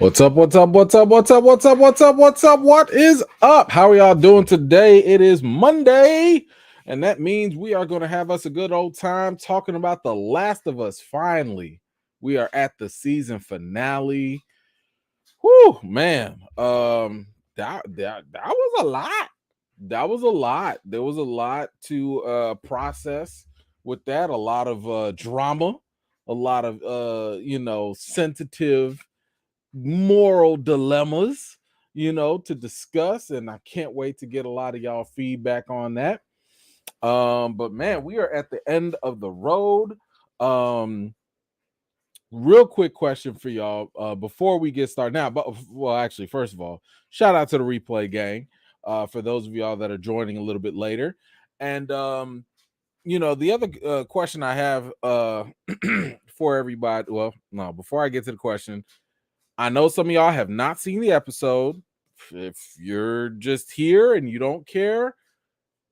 What's up? What's up? What's up? What's up? What's up? What's up? What's up? What is up? How are y'all doing today? It is Monday, and that means we are going to have us a good old time talking about The Last of Us. Finally, we are at the season finale. Whew, man. That was a lot. That was a lot. There was a lot to process with that. A lot of drama, a lot of sensitive moral dilemmas, to discuss. And I can't wait to get a lot of y'all feedback on that. But man, we are at the end of the road. Um, Real quick question for y'all before we get started now. But well, actually, first of all, shout out to the replay gang. For those of y'all that are joining a little bit later. And the other question I have for everybody. Well, no, before I get to the question, I know some of y'all have not seen the episode. If you're just here and you don't care,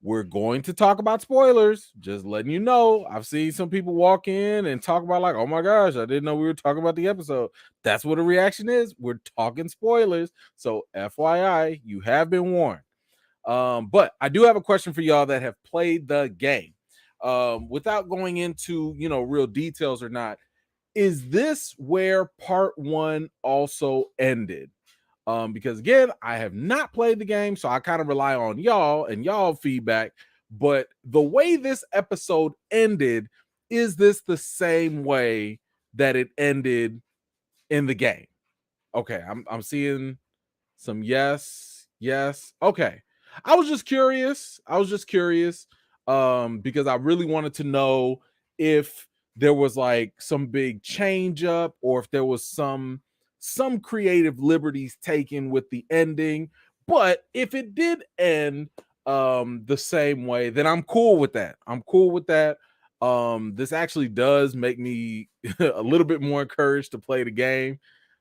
we're going to talk about spoilers. Just letting you know. I've seen some people walk in and talk about, like, oh my gosh, I didn't know we were talking about the episode. That's what a reaction is. We're talking spoilers. So FYI, you have been warned. But I do have a question for y'all that have played the game. Without going into real details or not, is this where part one also ended? Because again, I have not played the game, so I kind of rely on y'all and y'all feedback. But the way this episode ended, is this the same way that it ended in the game? Okay, I'm seeing some yes. Okay. I was just curious because I really wanted to know if there was like some big change up, or if there was some creative liberties taken with the ending. But if it did end the same way, then I'm cool with that. This actually does make me a little bit more encouraged to play the game.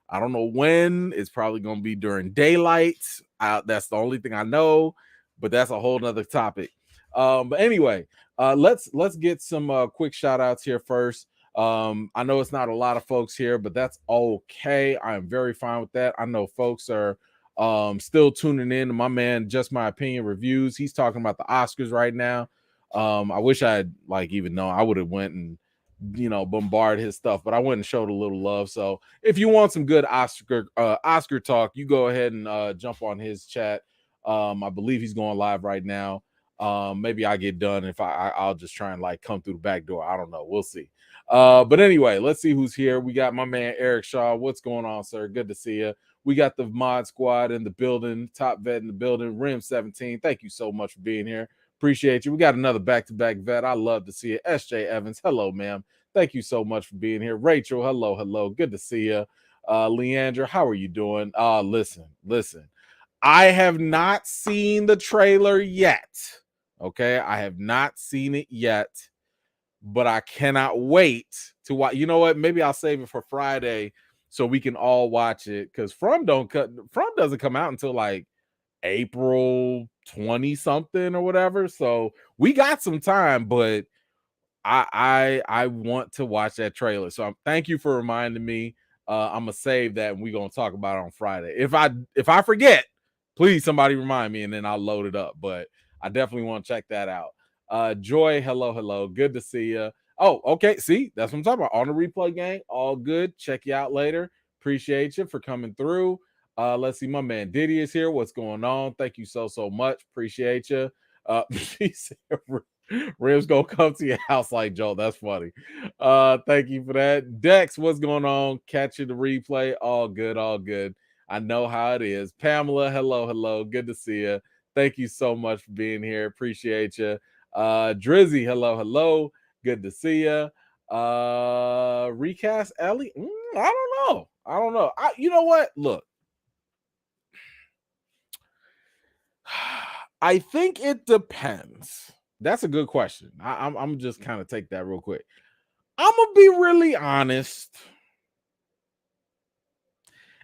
I don't know when. It's probably going to be during daylight. That's the only thing I know, but that's a whole nother topic. But anyway, let's get some quick shout outs here first. I know it's not a lot of folks here, but that's okay. I am very fine with that. I know folks are still tuning in to my man Just My Opinion Reviews. He's talking about the Oscars right now. I wish I had even known. I would have went and bombard his stuff, but I went and showed a little love. So if you want some good Oscar talk, you go ahead and jump on his chat. I believe he's going live right now. Maybe I get done. If I'll just try and come through the back door. I don't know. We'll see. But anyway, let's see who's here. We got my man Eric Shaw. What's going on, sir? Good to see you. We got the mod squad in the building, top vet in the building, Rim 17. Thank you so much for being here. Appreciate you. We got another back-to-back vet. I love to see it. SJ Evans. Hello, ma'am. Thank you so much for being here. Rachel, hello. Good to see you. Leandra, how are you doing? Listen. I have not seen the trailer yet. Okay, I have not seen it yet, but I cannot wait to watch. You know what? Maybe I'll save it for Friday so we can all watch it, because From doesn't come out until April 20 something or whatever. So we got some time, but I want to watch that trailer. So thank you for reminding me. I'm gonna save that and we're gonna talk about it on Friday. If I forget, please somebody remind me and then I'll load it up. But I definitely want to check that out. Joy, hello. Good to see you. Oh, okay. See, that's what I'm talking about. On the replay gang, all good. Check you out later. Appreciate you for coming through. Let's see, my man Diddy is here. What's going on? Thank you so much. Appreciate you. He said, Rim's gonna come to your house like Joe. That's funny. Thank you for that. Dex, what's going on? Catching the replay. All good. I know how it is. Pamela, hello. Good to see you. Thank you so much for being here. Appreciate you. Drizzy, hello. Good to see you. Recast Ellie. I don't know. You know what? Look. I think it depends. That's a good question. I'm just kind of take that real quick. I'm gonna be really honest,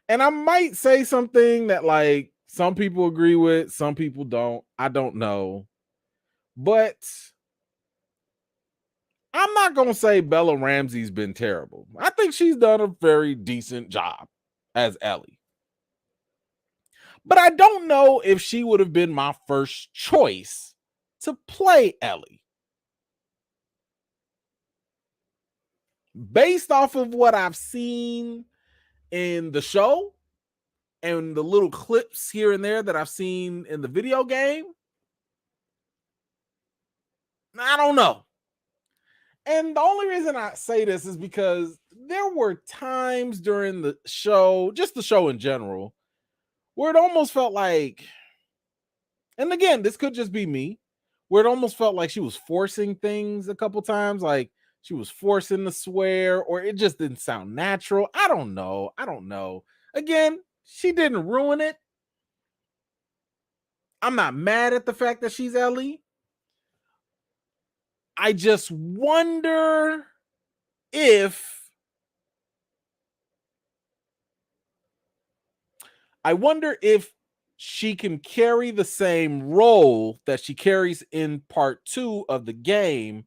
and I might say something that some people agree with, some people don't. I don't know, but I'm not gonna say Bella Ramsey's been terrible. I think she's done a very decent job. as Ellie. But I don't know if she would have been my first choice to play Ellie. Based off of what I've seen in the show and the little clips here and there that I've seen in the video game, I don't know. And the only reason I say this is because there were times during the show, just the show in general, where it almost felt like, and again, this could just be me, where it almost felt like she was forcing things a couple times, like she was forcing the swear, or it just didn't sound natural. I don't know. Again, she didn't ruin it. I'm not mad at the fact that she's Ellie. I just wonder if she can carry the same role that she carries in part 2 of the game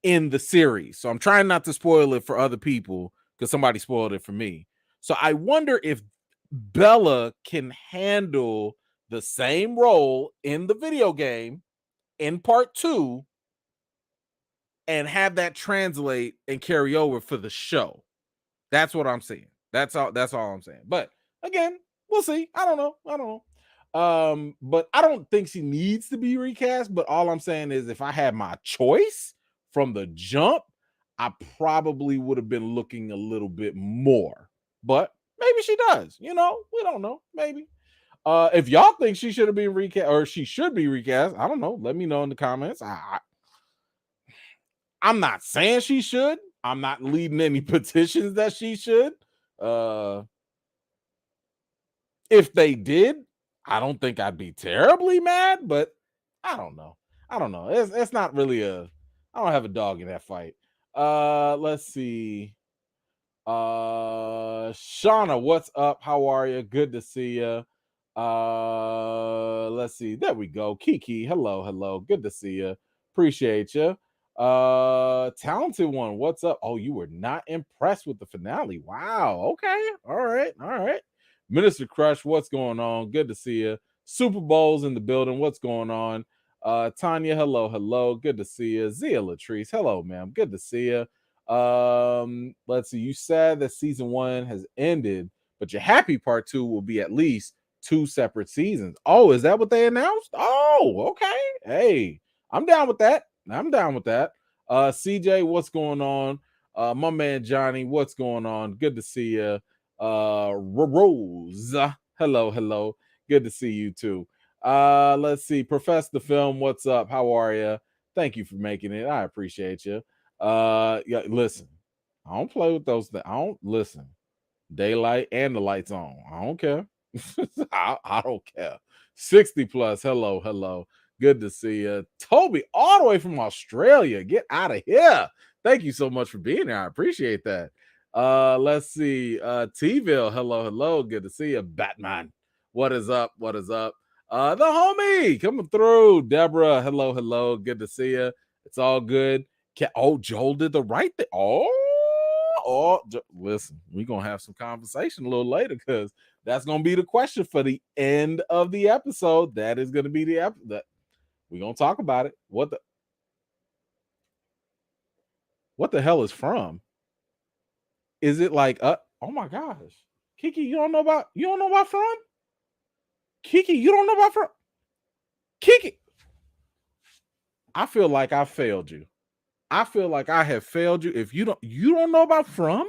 in the series. So I'm trying not to spoil it for other people because somebody spoiled it for me. So I wonder if Bella can handle the same role in the video game in part 2 and have that translate and carry over for the show. That's what I'm saying. That's all I'm saying. But again, we'll see. I don't know. But I don't think she needs to be recast. But all I'm saying is if I had my choice from the jump, I probably would have been looking a little bit more. But maybe she does. We don't know. Maybe. If y'all think she should have been recast or she should be recast, I don't know. Let me know in the comments. I'm not saying she should. I'm not leading any petitions that she should. If they did, I don't think I'd be terribly mad, but I don't know. It's not really I don't have a dog in that fight. Let's see. Shauna, what's up? How are you? Good to see you. Let's see. There we go. Kiki, hello. Good to see you. Appreciate you. Talented one, what's up? Oh, you were not impressed with the finale. Wow. Okay. All right. Minister Crush, what's going on? Good to see you. Super Bowl's in the building. What's going on? Tanya, hello. Good to see you. Zia Latrice, hello, ma'am. Good to see you. Let's see. You said that season 1 has ended, but your happy part 2 will be at least 2 separate seasons. Oh, is that what they announced? Oh, okay. Hey, I'm down with that. CJ, what's going on? My man Johnny, what's going on? Good to see you. Rose, hello. Good to see you too. Let's see. Profess the Film, what's up? How are you? Thank you for making it. I appreciate you. Yeah, listen. I don't play with those things. I don't listen. Daylight and the lights on. I don't care. I don't care. 60 plus. Hello. Good to see you. Toby, all the way from Australia. Get out of here. Thank you so much for being here. I appreciate that. Let's see. T-Ville, hello. Good to see you. Batman, what is up? The homie coming through. Deborah, hello. Good to see you. It's all good. Joel did the right thing. Listen, we're gonna have some conversation a little later because that's gonna be the question for the end of the episode. That is gonna be the episode. We're gonna talk about it. What the hell is From? Is it like oh my gosh, Kiki, you don't know about From? Kiki, you don't know about From? Kiki, I feel like I failed you. I feel like I have failed you. If you don't know about From?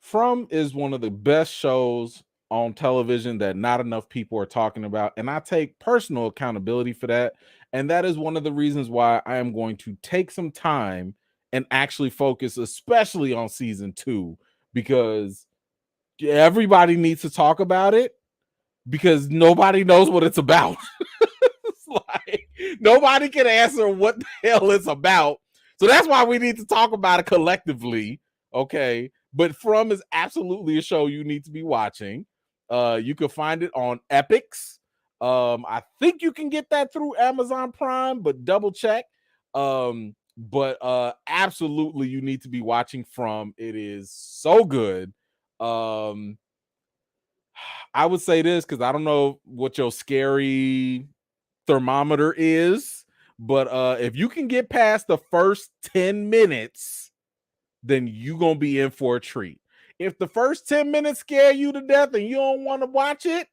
From is one of the best shows on television that not enough people are talking about, and I take personal accountability for that. And that is one of the reasons why I am going to take some time and actually focus, especially on season 2, because everybody needs to talk about it because nobody knows what it's about. It's like nobody can answer what the hell it's about. So that's why we need to talk about it collectively. Okay. But From is absolutely a show you need to be watching. You can find it on Epix. I think you can get that through Amazon Prime, but double check. but absolutely you need to be watching From. It is so good. Um I would say this because I don't know what your scary thermometer is, but if you can get past the first 10 minutes, then you gonna be in for a treat. If the first 10 minutes scare you to death and you don't want to watch it,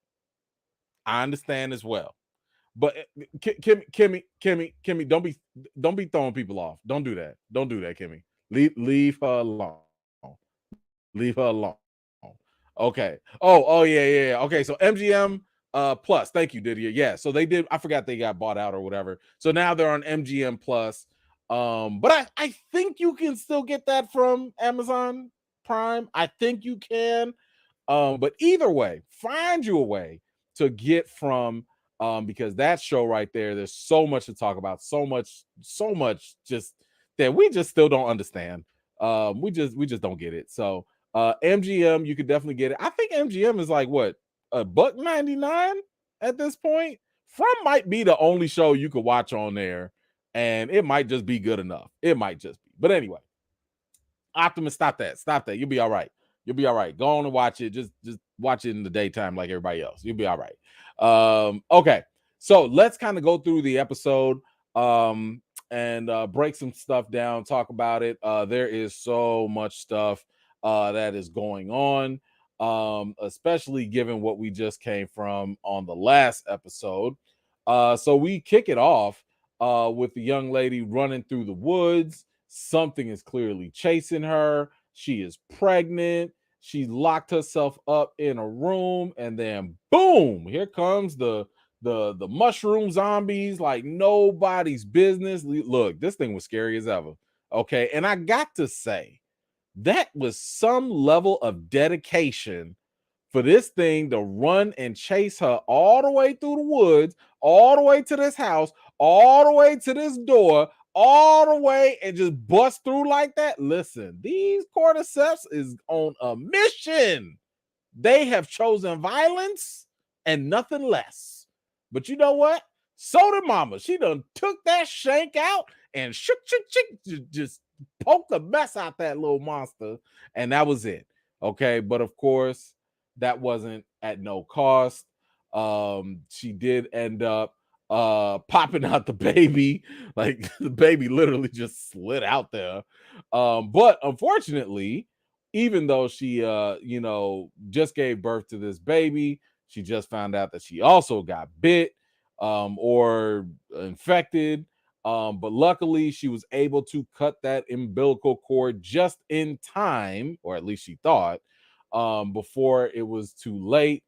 I understand as well. But Kimmy, don't be throwing people off. Don't do that. Don't do that, Kimmy. Leave her alone. Leave her alone. Okay. Oh yeah. Okay. So MGM Plus. Thank you, Didier. Yeah. So they did. I forgot they got bought out or whatever. So now they're on MGM Plus. But I think you can still get that from Amazon Prime. I think you can. But either way, find you a way to get From because that show right there, there's so much to talk about, so much just that we just still don't understand. We just don't get it. So MGM, you could definitely get it. I think MGM is like what, $1.99 at this point. From might be the only show you could watch on there, and it might just be good enough. It might just be. But anyway, Optimus, stop that. Stop that. You'll be all right. You'll be all right. Go on and watch it. Just watch it in the daytime like everybody else. You'll be all right. Okay. So let's kind of go through the episode and break some stuff down, talk about it. There is so much stuff that is going on, especially given what we just came from on the last episode. So we kick it off with the young lady running through the woods. Something is clearly chasing her. She is pregnant. She locked herself up in a room, and then boom, here comes the mushroom zombies like nobody's business. Look, this thing was scary as ever. Okay, and I got to say, that was some level of dedication for this thing to run and chase her all the way through the woods, all the way to this house, all the way to this door, all the way and just bust through like that. Listen, these cordyceps is on a mission. They have chosen violence and nothing less. But you know what? So did Mama. She done took that shank out and shook, just poked the mess out that little monster, and that was it. Okay, but of course, that wasn't at no cost. She did end up popping out the baby, like the baby literally just slid out there. But unfortunately, even though she just gave birth to this baby, she just found out that she also got bit or infected. But luckily she was able to cut that umbilical cord just in time, or at least she thought, before it was too late.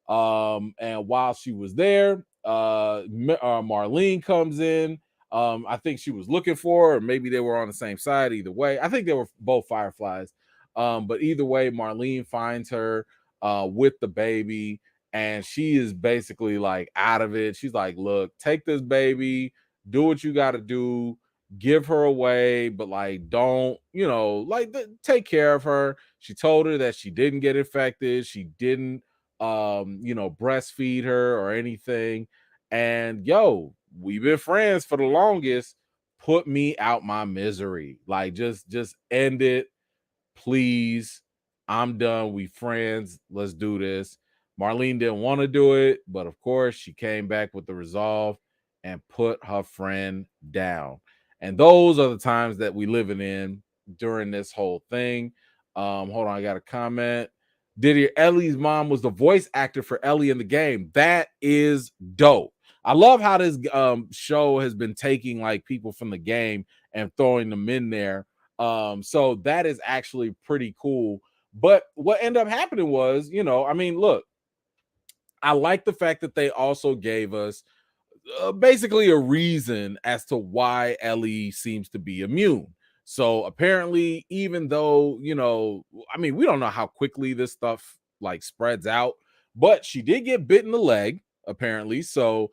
And while she was there, Marlene comes in. I think she was looking for her, or maybe they were on the same side. Either way, I think they were both fireflies. But either way, Marlene finds her with the baby, and she is basically like out of it. She's like, look, take this baby, do what you got to do, give her away, but like, don't, take care of her. She told her that she didn't get infected. She didn't, breastfeed her or anything. And we've been friends for the longest. Put me out my misery. Like, just end it, please. I'm done. We friends. Let's do this. Marlene didn't want to do it, but of course she came back with the resolve and put her friend down. And those are the times that we living in during this whole thing. Hold on, I got a comment. Didier, Ellie's mom was the voice actor for Ellie in the game. That is dope. I love how this show has been taking like people from the game and throwing them in there. So that is actually pretty cool. But what ended up happening was, look, I like the fact that they also gave us basically a reason as to why Ellie seems to be immune. So apparently, even though, we don't know how quickly this stuff like spreads out, but she did get bit in the leg, apparently. So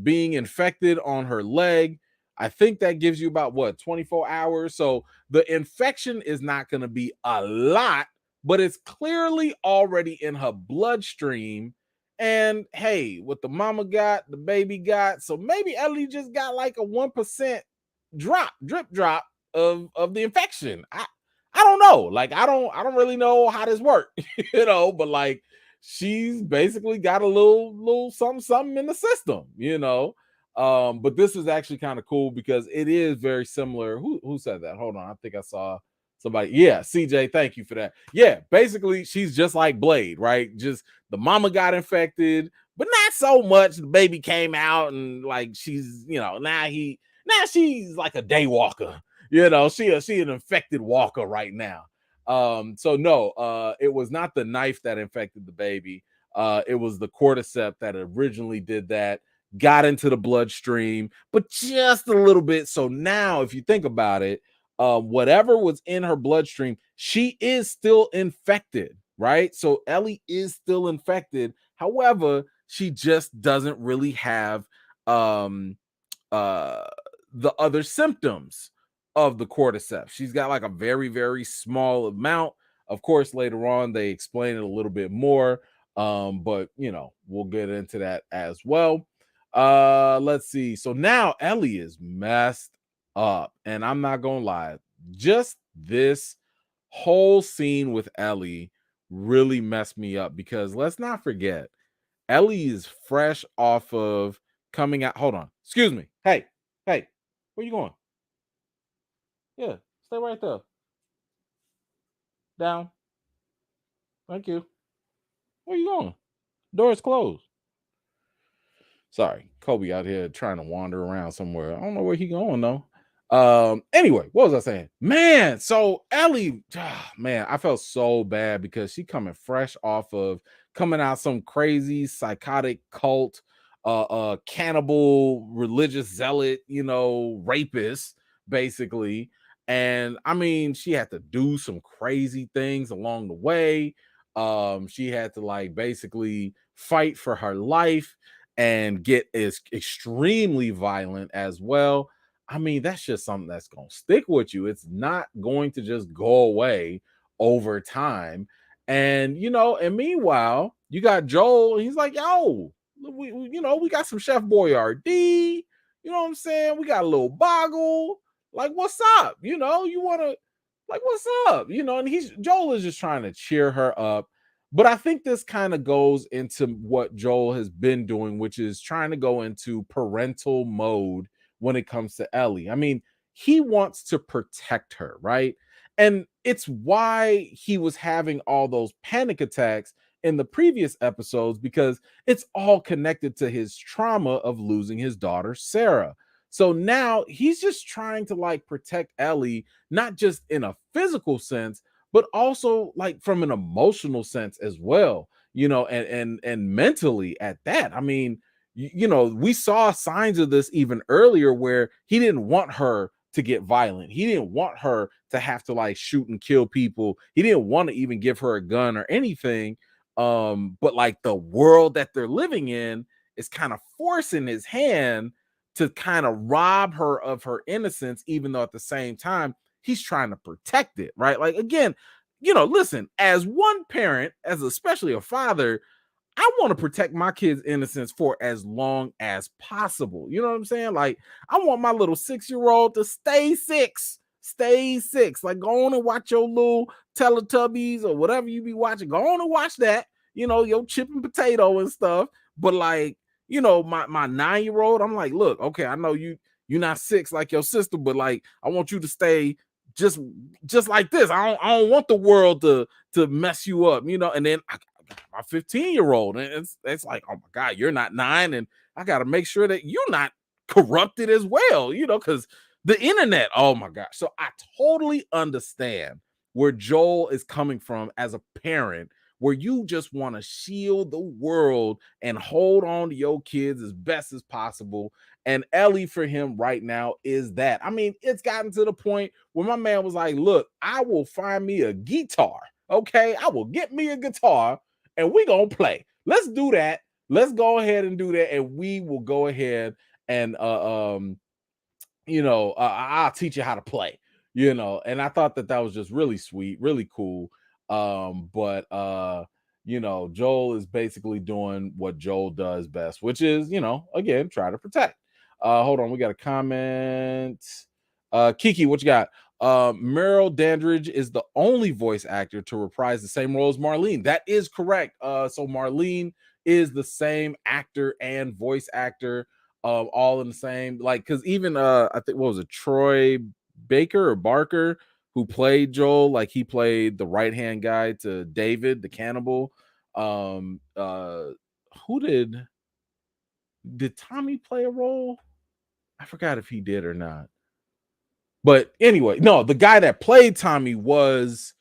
being infected on her leg, I think that gives you about what, 24 hours. So the infection is not going to be a lot, but it's clearly already in her bloodstream. And hey, what the mama got, the baby got. So maybe Ellie just got like a 1% drip drop of the infection. I don't know. Like I don't really know how this works, but like she's basically got a little something in the system, But this is actually kind of cool because it is very similar. Who said that? Hold on. I think I saw somebody. Yeah, CJ, thank you for that. Yeah, basically she's just like Blade, right? Just the mama got infected, but not so much. The baby came out and like she's, now she's like a day walker. She an infected walker right now. So no, it was not the knife that infected the baby. It was the cordyceps that originally did that, got into the bloodstream, but just a little bit. So now, if you think about it, whatever was in her bloodstream, she is still infected, right? So Ellie is still infected. However, she just doesn't really have um uh the other symptoms of the cordyceps. She's got like a very, very small amount. Of course, later on they explain it a little bit more. But we'll get into that as well. Let's see. So now Ellie is messed up, and I'm not gonna lie, just this whole scene with Ellie really messed me up because let's not forget Ellie is fresh off of coming out. Hold on. Excuse me. Hey, where you going? Yeah, stay right there. Down. Thank you. Where you going? Door is closed. Sorry, Kobe out here trying to wander around somewhere. I don't know where he going though. Anyway, what was I saying? Man, so Ellie, man, I felt so bad because she coming fresh off of coming out some crazy psychotic cult, cannibal, religious zealot, rapist, basically. And I mean, she had to do some crazy things along the way. She had to like basically fight for her life and get is extremely violent as well. I mean, that's just something that's going to stick with you. It's not going to just go away over time. And and meanwhile, you got Joel. He's like, yo, we got some Chef Boyardee. You know what I'm saying? We got a little Boggle. Like, what's up? You want to like, what's up? And Joel is just trying to cheer her up. But I think this kind of goes into what Joel has been doing, which is trying to go into parental mode when it comes to Ellie. I mean, he wants to protect her, right? And it's why he was having all those panic attacks in the previous episodes because it's all connected to his trauma of losing his daughter, Sarah. So now he's just trying to like protect Ellie, not just in a physical sense, but also like from an emotional sense as well, and mentally at that. I mean, we saw signs of this even earlier where he didn't want her to get violent. He didn't want her to have to like shoot and kill people. He didn't want to even give her a gun or anything. But like the world that they're living in is kind of forcing his hand to kind of rob her of her innocence, even though at the same time he's trying to protect it, right? Like again, listen, as one parent, as especially a father, I want to protect my kids' innocence for as long as possible. You know what I'm saying? Like, I want my little 6-year-old to stay six. Stay six. Like, go on and watch your little Teletubbies or whatever you be watching. Go on and watch that, your chip and potato and stuff. But like, my 9-year-old, I'm like, look, okay, I know you're not 6 like your sister, but like, I want you to stay just like this. I don't want the world to mess you up, and then my 15-year-old, and it's like, oh my god, you're not 9, and I got to make sure that you're not corrupted as well, because the internet, oh my gosh. So I totally understand where Joel is coming from as a parent, where you just want to shield the world and hold on to your kids as best as possible. And Ellie for him right now is that. I mean, it's gotten to the point where my man was like, look, I will find me a guitar. Okay, I will get me a guitar and we gonna play. Let's do that. Let's go ahead and do that, and we will go ahead and I'll teach you how to play. And I thought that was just really sweet, really cool. But Joel is basically doing what Joel does best, which is again try to protect. Hold on, we got a comment. Kiki, what you got? Meryl Dandridge is the only voice actor to reprise the same role as Marlene. That is correct. So Marlene is the same actor and voice actor, all in the same. Like, because even I think what was it, Troy Baker or Barker, who played Joel, like he played the right hand guy to David the cannibal. Who did Tommy play a role? I forgot if he did or not. But anyway, no, the guy that played Tommy was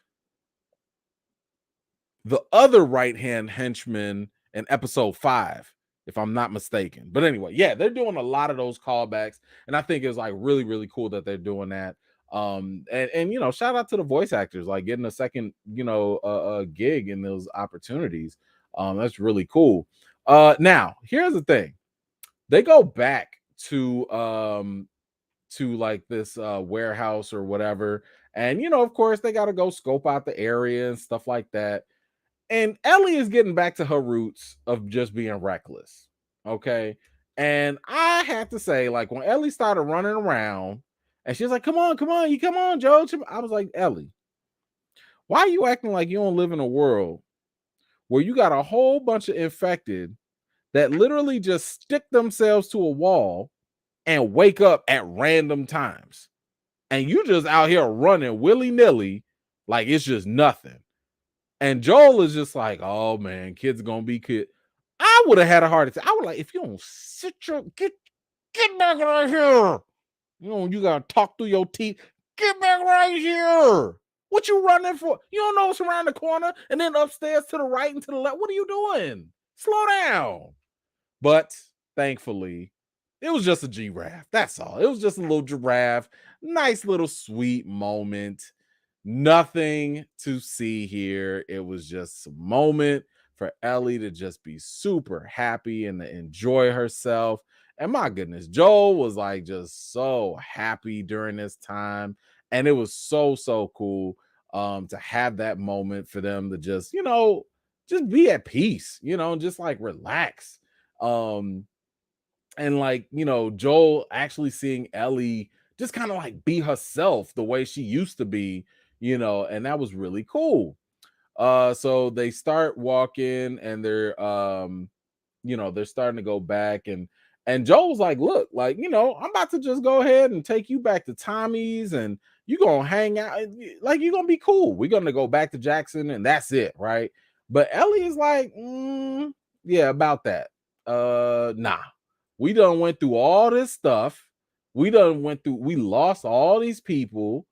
the other right hand henchman in episode 5, if I'm not mistaken. But anyway, yeah, they're doing a lot of those callbacks, and I think it's like really, really cool that they're doing that. And you know, shout out to the voice actors, like getting a second, gig in those opportunities. That's really cool. Now here's the thing: they go back to like this warehouse or whatever, and of course they got to go scope out the area and stuff like that. And Ellie is getting back to her roots of just being reckless. Okay. And I have to say, like, when Ellie started running around and she's like, come on, you come on, Joe. I was like, Ellie, why are you acting like you don't live in a world where you got a whole bunch of infected that literally just stick themselves to a wall and wake up at random times? And you just out here running willy-nilly like it's just nothing. And Joel is just like, oh man, kids are gonna be kid. I would have had a heart attack. I would like, if you don't sit your get back right here. You gotta talk through your teeth. Get back right here. What you running for? You don't know what's around the corner and then upstairs to the right and to the left. What are you doing? Slow down. But thankfully, it was just a giraffe. That's all. It was just a little giraffe. Nice little sweet moment. Nothing to see here. It was just a moment for Ellie to just be super happy and to enjoy herself. And my goodness, Joel was like just so happy during this time. And it was so, so cool to have that moment for them to just be at peace, just like relax. Um, and like, Joel actually seeing Ellie just kind of like be herself the way she used to be, and that was really cool. So they start walking and they're starting to go back, and Joel's like, look, like, I'm about to just go ahead and take you back to Tommy's and you gonna hang out, like you're gonna be cool. We're gonna go back to Jackson and that's it, right? But Ellie is like, yeah, about that. Nah, we done went through all this stuff. We lost all these people.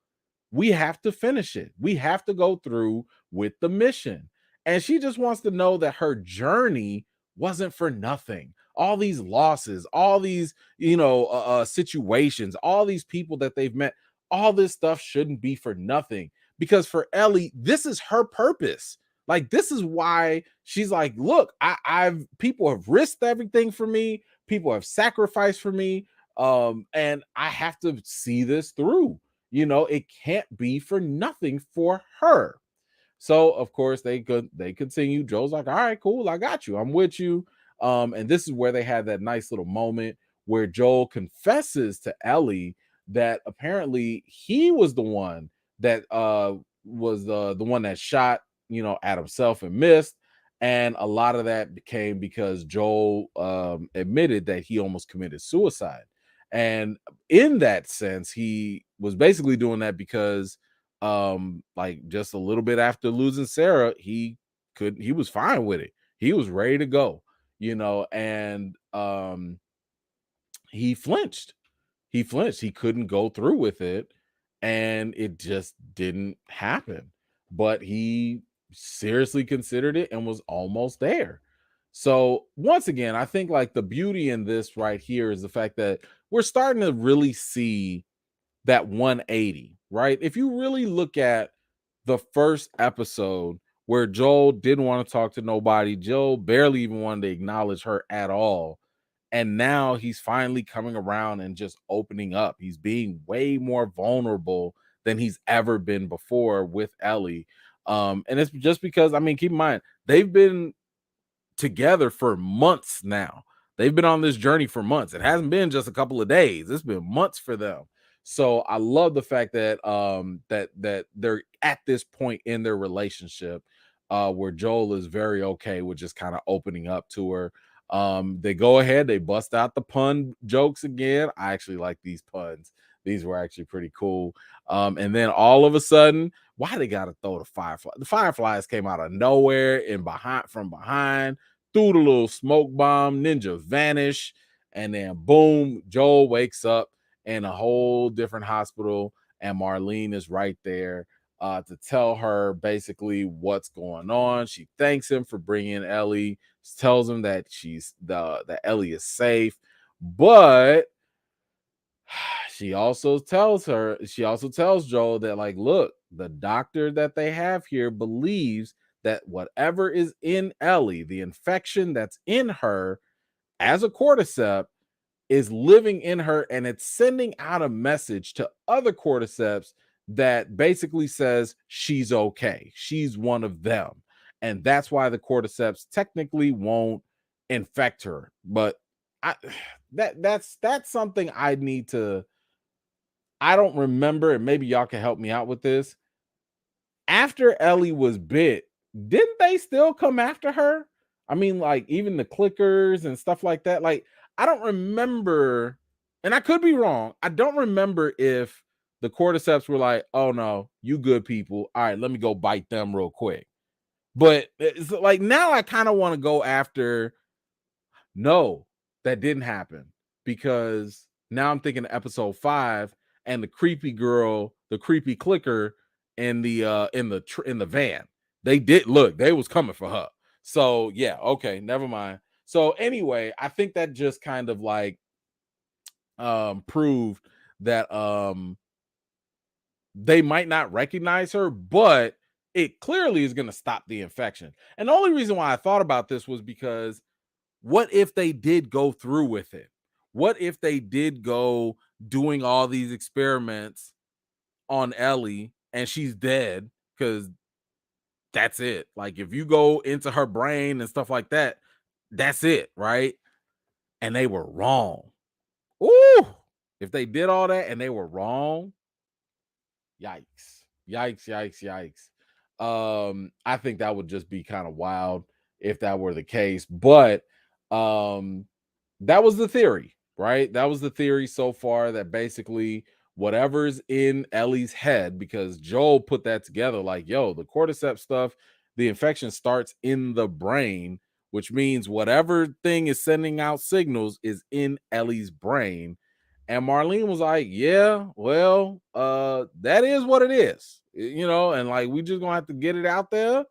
We have to finish it. We have to go through with the mission. And she just wants to know that her journey wasn't for nothing. All these losses, all these, situations, all these people that they've met, all this stuff shouldn't be for nothing. Because for Ellie, this is her purpose. Like, this is why she's like, look, I've people have risked everything for me, people have sacrificed for me. And I have to see this through. It can't be for nothing for her. So of course they continue. Joe's like, all right, cool, I got you, I'm with you. And this is where they had that nice little moment where Joel confesses to Ellie that apparently he was the one that was the one that shot at himself and missed. And a lot of that became because Joel admitted that he almost committed suicide. And in that sense, he was basically doing that because like just a little bit after losing Sarah, he was fine with it. He was ready to go, and he flinched. He couldn't go through with it, and it just didn't happen. But he seriously considered it and was almost there. So once again, I think like the beauty in this right here is the fact that we're starting to really see that 180, right? If you really look at the first episode where Joel didn't want to talk to nobody, Joel barely even wanted to acknowledge her at all. And now he's finally coming around and just opening up. He's being way more vulnerable than he's ever been before with Ellie. And it's just because, I mean, keep in mind, they've been together for months now. They've been on this journey for months. It hasn't been just a couple of days. It's been months for them. So I love the fact that that they're at this point in their relationship where Joel is very okay with just kind of opening up to her. They go ahead, they bust out the pun jokes again. I actually like these puns. These were actually pretty cool. And then all of a sudden, why they gotta throw the firefly? The fireflies came out of nowhere and behind from behind, threw the little smoke bomb, ninja vanish, and then boom, Joel wakes up in a whole different hospital, and Marlene is right there to tell her basically what's going on. She thanks him for bringing Ellie, tells him that that Ellie is safe, but she also tells Joel that, like, look, the doctor that they have here believes that whatever is in Ellie, the infection that's in her as a cordyceps, is living in her, and it's sending out a message to other cordyceps that basically says she's okay. She's one of them. And that's why the cordyceps technically won't infect her. But I that's something I need to I don't remember, and maybe y'all can help me out with this. After Ellie was bit, didn't they still come after her? I mean, like, even the clickers and stuff like that. Like, I don't remember, and I could be wrong. I don't remember if the cordyceps were like, "Oh no, you good people. All right, let me go bite them real quick." But it's like now I kind of want to go after. No, that didn't happen, because now I'm thinking of episode 5 and the creepy girl, the creepy clicker in the van. They did look, they was coming for her. So yeah, okay, never mind. So anyway, I think that just kind of like proved that they might not recognize her, but it clearly is going to stop the infection. And the only reason why I thought about this was because what if they did go through with it? What if they did go doing all these experiments on Ellie and she's dead? Because that's it. Like, if you go into her brain and stuff like that, that's it, right? And they were wrong. Ooh, if they did all that and they were wrong, yikes. Yikes, yikes, yikes. I think that would just be kind of wild if that were the case. But um that was the theory, right? That was the theory so far, that basically whatever's in Ellie's head, because Joel put that together like, yo, the cordyceps stuff, the infection starts in the brain, which means whatever thing is sending out signals is in Ellie's brain. And Marlene was like, yeah, well, that is what it is, you know, and like, we just gonna have to get it out there,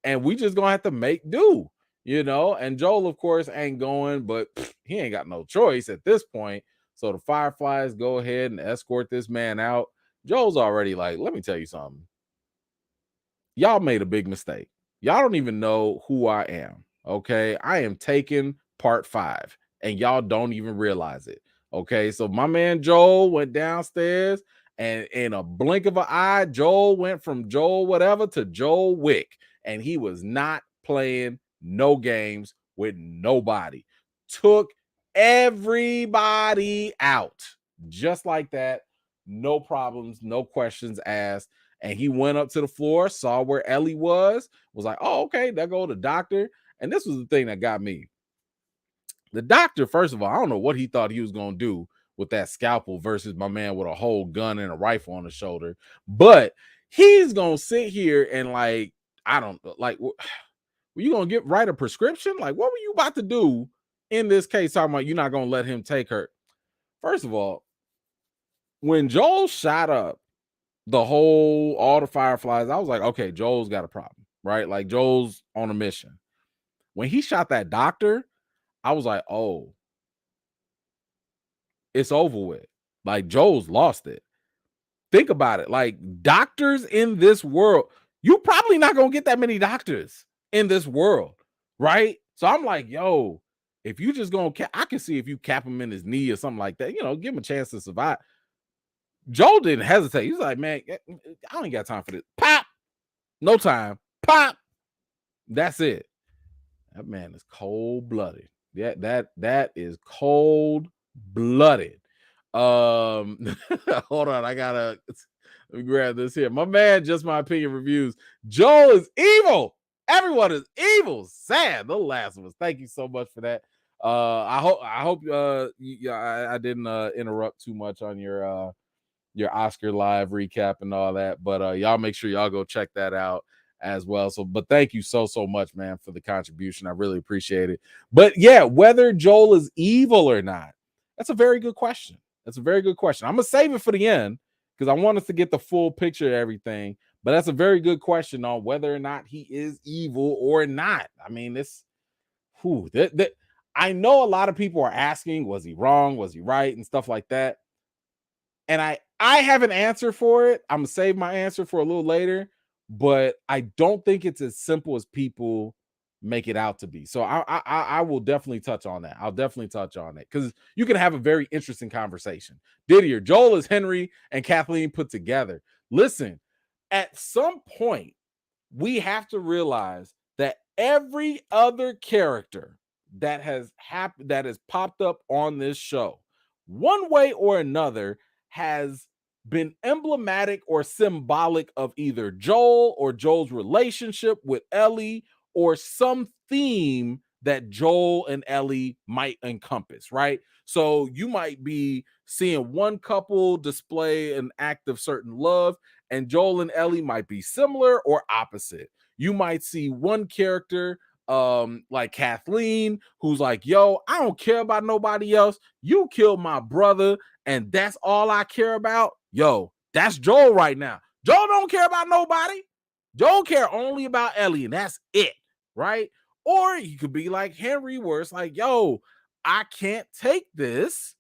and we just gonna have to make do, you know. And Joel, of course, ain't going, but he ain't got no choice at this point. So the Fireflies go ahead and escort this man out. Joel's already like, let me tell you something. Y'all made a big mistake. Y'all don't even know who I am. Okay. I am taking part 5, and y'all don't even realize it. Okay. So my man Joel went downstairs, and in a blink of an eye, Joel went from Joel whatever to Joel Wick, and he was not playing no games with nobody. Took everybody out just like that. No problems, no questions asked. And he went up to the floor, saw where Ellie was like, oh, okay, there go the doctor. And this was the thing that got me. The doctor, first of all, I don't know what he thought he was going to do with that scalpel versus my man with a whole gun and a rifle on the shoulder. But he's going to sit here and, like, I don't like, were you going to write a prescription? Like, what were you about to do in this case? Talking about you're not going to let him take her. First of all, when Joel shot up all the Fireflies, I was like, okay, Joel's got a problem, right? Like, Joel's on a mission. When he shot that doctor, I was like, oh, it's over with. Like, Joel's lost it. Think about it. Like, doctors in this world, you probably not gonna get that many doctors in this world, right? So I'm like, yo, if you just gonna I can see if you cap him in his knee or something like that, you know, give him a chance to survive. Joel didn't hesitate. He's like, man, I ain't got time for this. Pop, no time. Pop. That's it. That man is cold blooded. That is cold blooded. Hold on, I gotta let me grab this here. My man, just my opinion reviews. Joel is evil. Everyone is evil. Sad. The Last of Us. Thank you so much for that. I hope I didn't interrupt too much on your Oscar live recap and all that, but y'all make sure y'all go check that out as well. So, but thank you so much, man, for the contribution. I really appreciate it. But yeah, whether Joel is evil or not, that's a very good question. That's a very good question. I'm gonna save it for the end because I want us to get the full picture of everything. But that's a very good question on whether or not he is evil or not. I mean, I know a lot of people are asking, was he wrong? Was he right? And stuff like that. And I have an answer for it. I'm gonna save my answer for a little later, but I don't think it's as simple as people make it out to be. So I will definitely touch on that. I'll definitely touch on it because you can have a very interesting conversation. Didier, Joel is Henry and Kathleen put together. Listen, at some point, we have to realize that every other character that has popped up on this show, one way or another, has been emblematic or symbolic of either Joel or Joel's relationship with Ellie or some theme that Joel and Ellie might encompass, right? So you might be seeing one couple display an act of certain love, and Joel and Ellie might be similar or opposite. You might see one character like Kathleen, who's like, yo, I don't care about nobody else. You killed my brother, and that's all I care about. Yo, that's Joel right now. Joel don't care about nobody. Joel care only about Ellie, and that's it, right? Or you could be like Henry, where it's like, yo, I can't take this.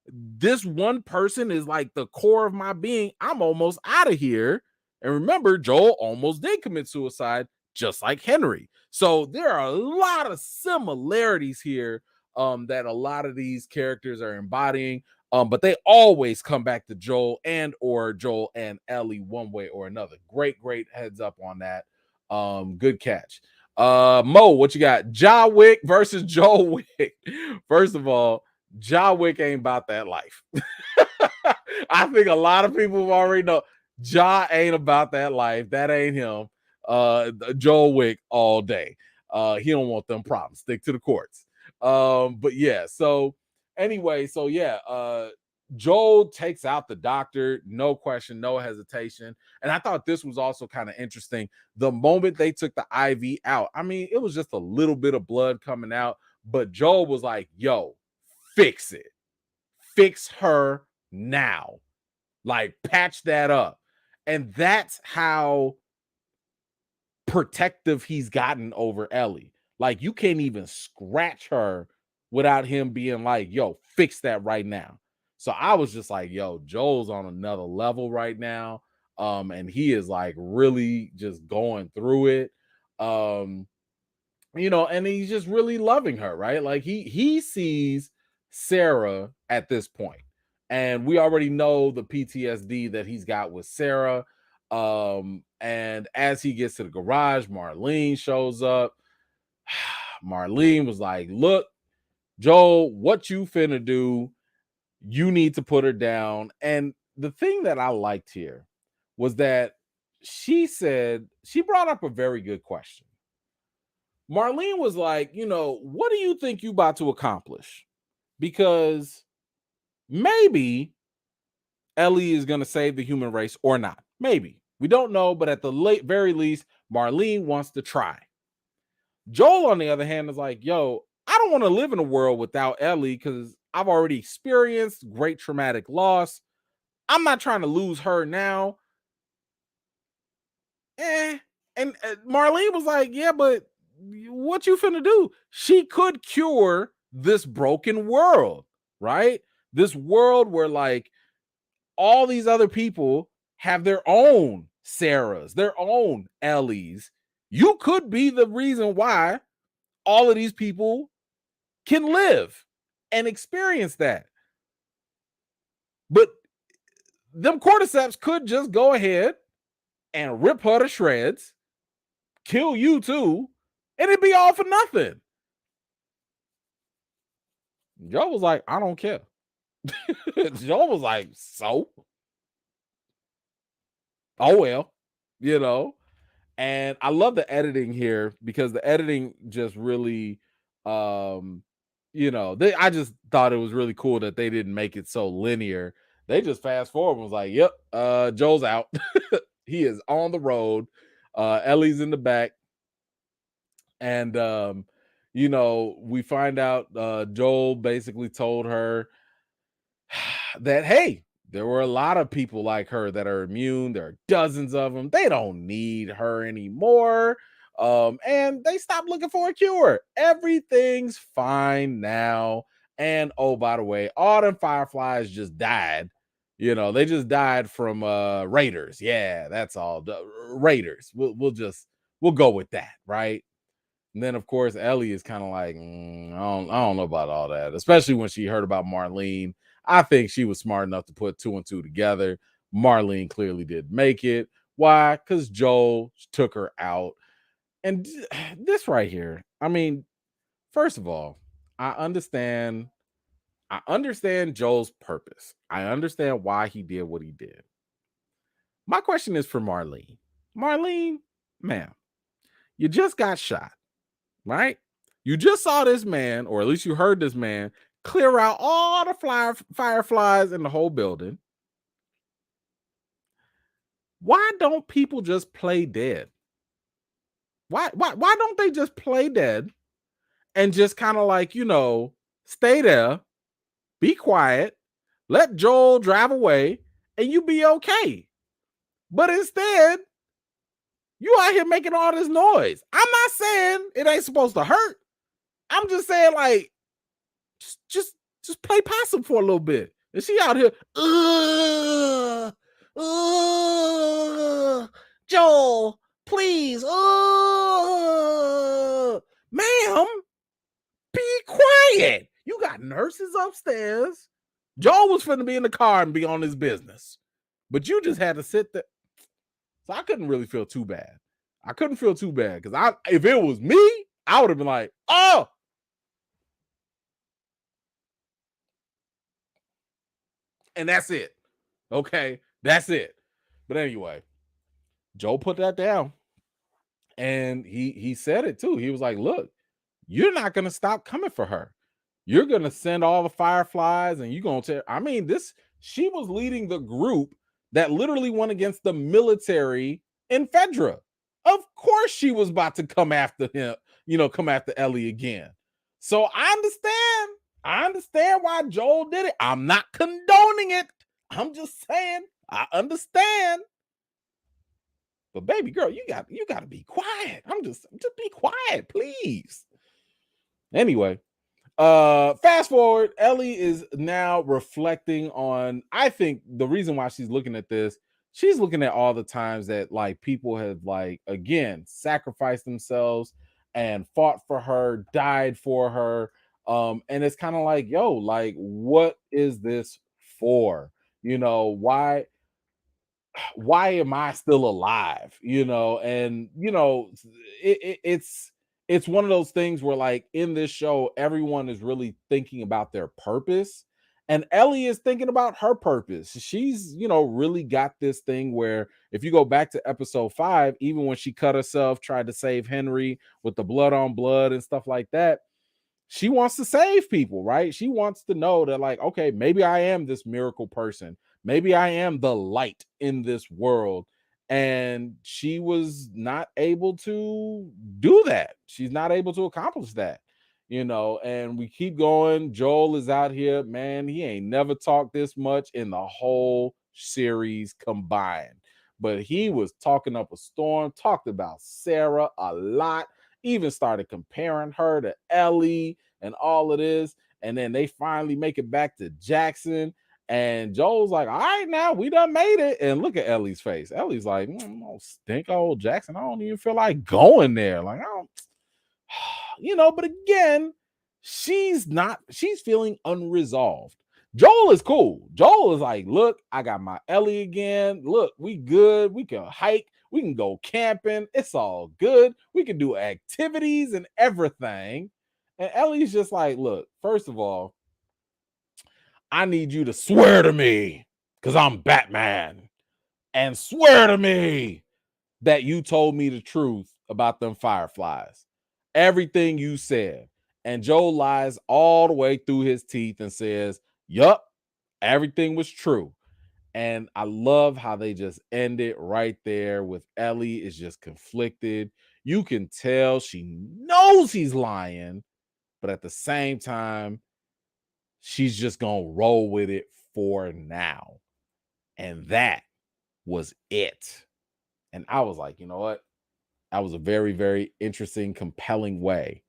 This one person is like the core of my being. I'm almost out of here. And remember, Joel almost did commit suicide, just like Henry. So there are a lot of similarities here that a lot of these characters are embodying. But they always come back to Joel and Ellie one way or another. Great heads up on that. Good catch. Mo, what you got? Ja Wick versus Joel Wick. First of all, Ja Wick ain't about that life. I think a lot of people have already know Ja ain't about that life. That ain't him. Joel Wick all day. He don't want them problems. Stick to the courts. But yeah, so anyway, so yeah, Joel takes out the doctor, no question, no hesitation. And I thought this was also kind of interesting. The moment they took the IV out, I mean, it was just a little bit of blood coming out, but Joel was like, yo, fix it. Fix her now. Like, patch that up. And that's how protective he's gotten over Ellie. Like, you can't even scratch her without him being like, yo, fix that right now. So I was just like, yo, Joel's on another level right now. And he is like really just going through it. And he's just really loving her, right? Like he sees Sarah at this point, and we already know the PTSD that he's got with Sarah. And as he gets to the garage, Marlene shows up. Marlene was like, look, Joel, what you finna do? You need to put her down. And the thing that I liked here was that she brought up a very good question. Marlene was like, what do you think you about to accomplish? Because maybe Ellie is going to save the human race or not. Maybe. We don't know, but at the very least, Marlene wants to try. Joel, on the other hand, is like, yo, I don't want to live in a world without Ellie because I've already experienced great traumatic loss. I'm not trying to lose her now. And Marlene was like, yeah, but what you finna do? She could cure this broken world, right? This world where like all these other people have their own Sarahs, their own Ellies. You could be the reason why all of these people can live and experience that. But them cordyceps could just go ahead and rip her to shreds, kill you too, and it'd be all for nothing. Joe was like, I don't care. Joel was like, so, oh well, you know. And I love the editing here because the editing just really, um, I just thought it was really cool that they didn't make it so linear. They just fast forward and was like, yep, Joel's out. He is on the road. Ellie's in the back. And we find out Joel basically told her that hey, there were a lot of people like her that are immune. There are dozens of them. They don't need her anymore. And they stopped looking for a cure. Everything's fine now. And oh, by the way, all them fireflies just died. They just died from raiders. Yeah, that's all. Raiders. We'll go with that, right? And then, of course, Ellie is kind of like, I don't know about all that, especially when she heard about Marlene. I think she was smart enough to put two and two together. Marlene clearly did make it. Why? Because Joel took her out. And this right here, I mean, first of all, I understand. I understand Joel's purpose. I understand why he did what he did. My question is for Marlene. Marlene, ma'am, you just got shot, right? You just saw this man, or at least you heard this man, clear out all the fireflies in the whole building. Why don't people just play dead? Why don't they just play dead and just kind of like, stay there, be quiet, let Joel drive away, and you be okay. But instead, you out here making all this noise. I'm not saying it ain't supposed to hurt. I'm just saying, like, just just play possum for a little bit. And she out here, Joel, please, ma'am, be quiet. You got nurses upstairs. Joel was finna be in the car and be on his business, but you just had to sit there. So I couldn't really feel too bad. I couldn't feel too bad because if it was me, I would have been like, oh, and that's it. Okay, that's it. But anyway, Joe put that down, and he said it too. He was like, "Look, you're not gonna stop coming for her. You're gonna send all the fireflies, and you're gonna tell." I mean, this she was leading the group that literally went against the military in Fedra. Of course, she was about to come after him. Come after Ellie again. So I understand. I understand why Joel did it. I'm not condoning it. I'm just saying I understand. But baby girl, you got to be quiet. Just be quiet, please. Anyway, fast forward, Ellie is now reflecting on, I think the reason why she's looking at this, she's looking at all the times that like people have like again sacrificed themselves and fought for her, died for her. And it's kind of like, yo, like, what is this for? Why am I still alive? And it's one of those things where like in this show, everyone is really thinking about their purpose. And Ellie is thinking about her purpose. She's, really got this thing where if you go back to episode 5, even when she cut herself, tried to save Henry with the blood on blood and stuff like that, she wants to save people, right? She wants to know that, like, okay, maybe I am this miracle person. Maybe I am the light in this world. And she was not able to do that. She's not able to accomplish that, and we keep going. Joel is out here, man. He ain't never talked this much in the whole series combined. But he was talking up a storm, talked about Sarah a lot, even started comparing her to Ellie and all of this. And then they finally make it back to Jackson. And Joel's like, all right, now we done made it. And look at Ellie's face. Ellie's like, stink old Jackson. I don't even feel like going there. Like, I don't, but again, she's feeling unresolved. Joel is cool. Joel is like, look, I got my Ellie again. Look, we good. We can hike. We can go camping. It's all good. We can do activities and everything. And Ellie's just like, look, first of all, I need you to swear to me, because I'm Batman, and swear to me that you told me the truth about them fireflies. Everything you said. And Joel lies all the way through his teeth and says, yup, everything was true. And I love how they just end it right there with Ellie is just conflicted. You can tell she knows he's lying, but at the same time, she's just going to roll with it for now. And that was it. And I was like, you know what? That was a very, very interesting, compelling way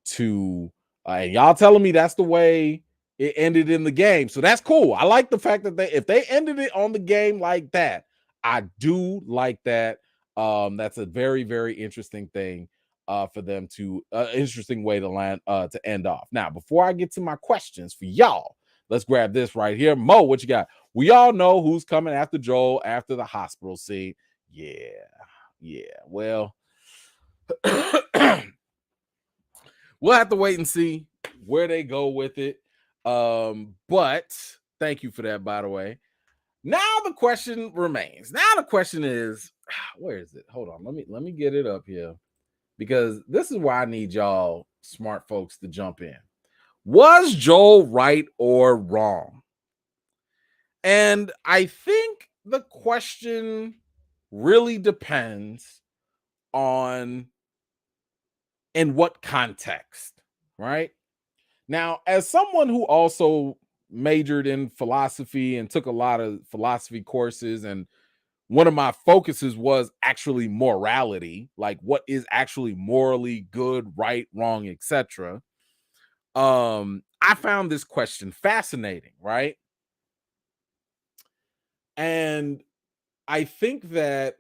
to, and y'all telling me that's the way it ended in the game. So that's cool. I like the fact that if they ended it on the game like that, I do like that. That's a very, very interesting thing for them to, interesting way to land, to end off. Now, before I get to my questions for y'all, let's grab this right here. Mo, what you got? We all know who's coming after Joel after the hospital scene. Yeah. Well, we'll have to wait and see where they go with it. But thank you for that, by the way. Now the question remains. Now the question is, where is it? Hold on. Let me get it up here, because this is why I need y'all smart folks to jump in. Was Joel right or wrong? And I think the question really depends on in what context, right? Now, as someone who also majored in philosophy and took a lot of philosophy courses, and one of my focuses was actually morality, like what is actually morally good, right, wrong, etc. I found this question fascinating, right? And I think that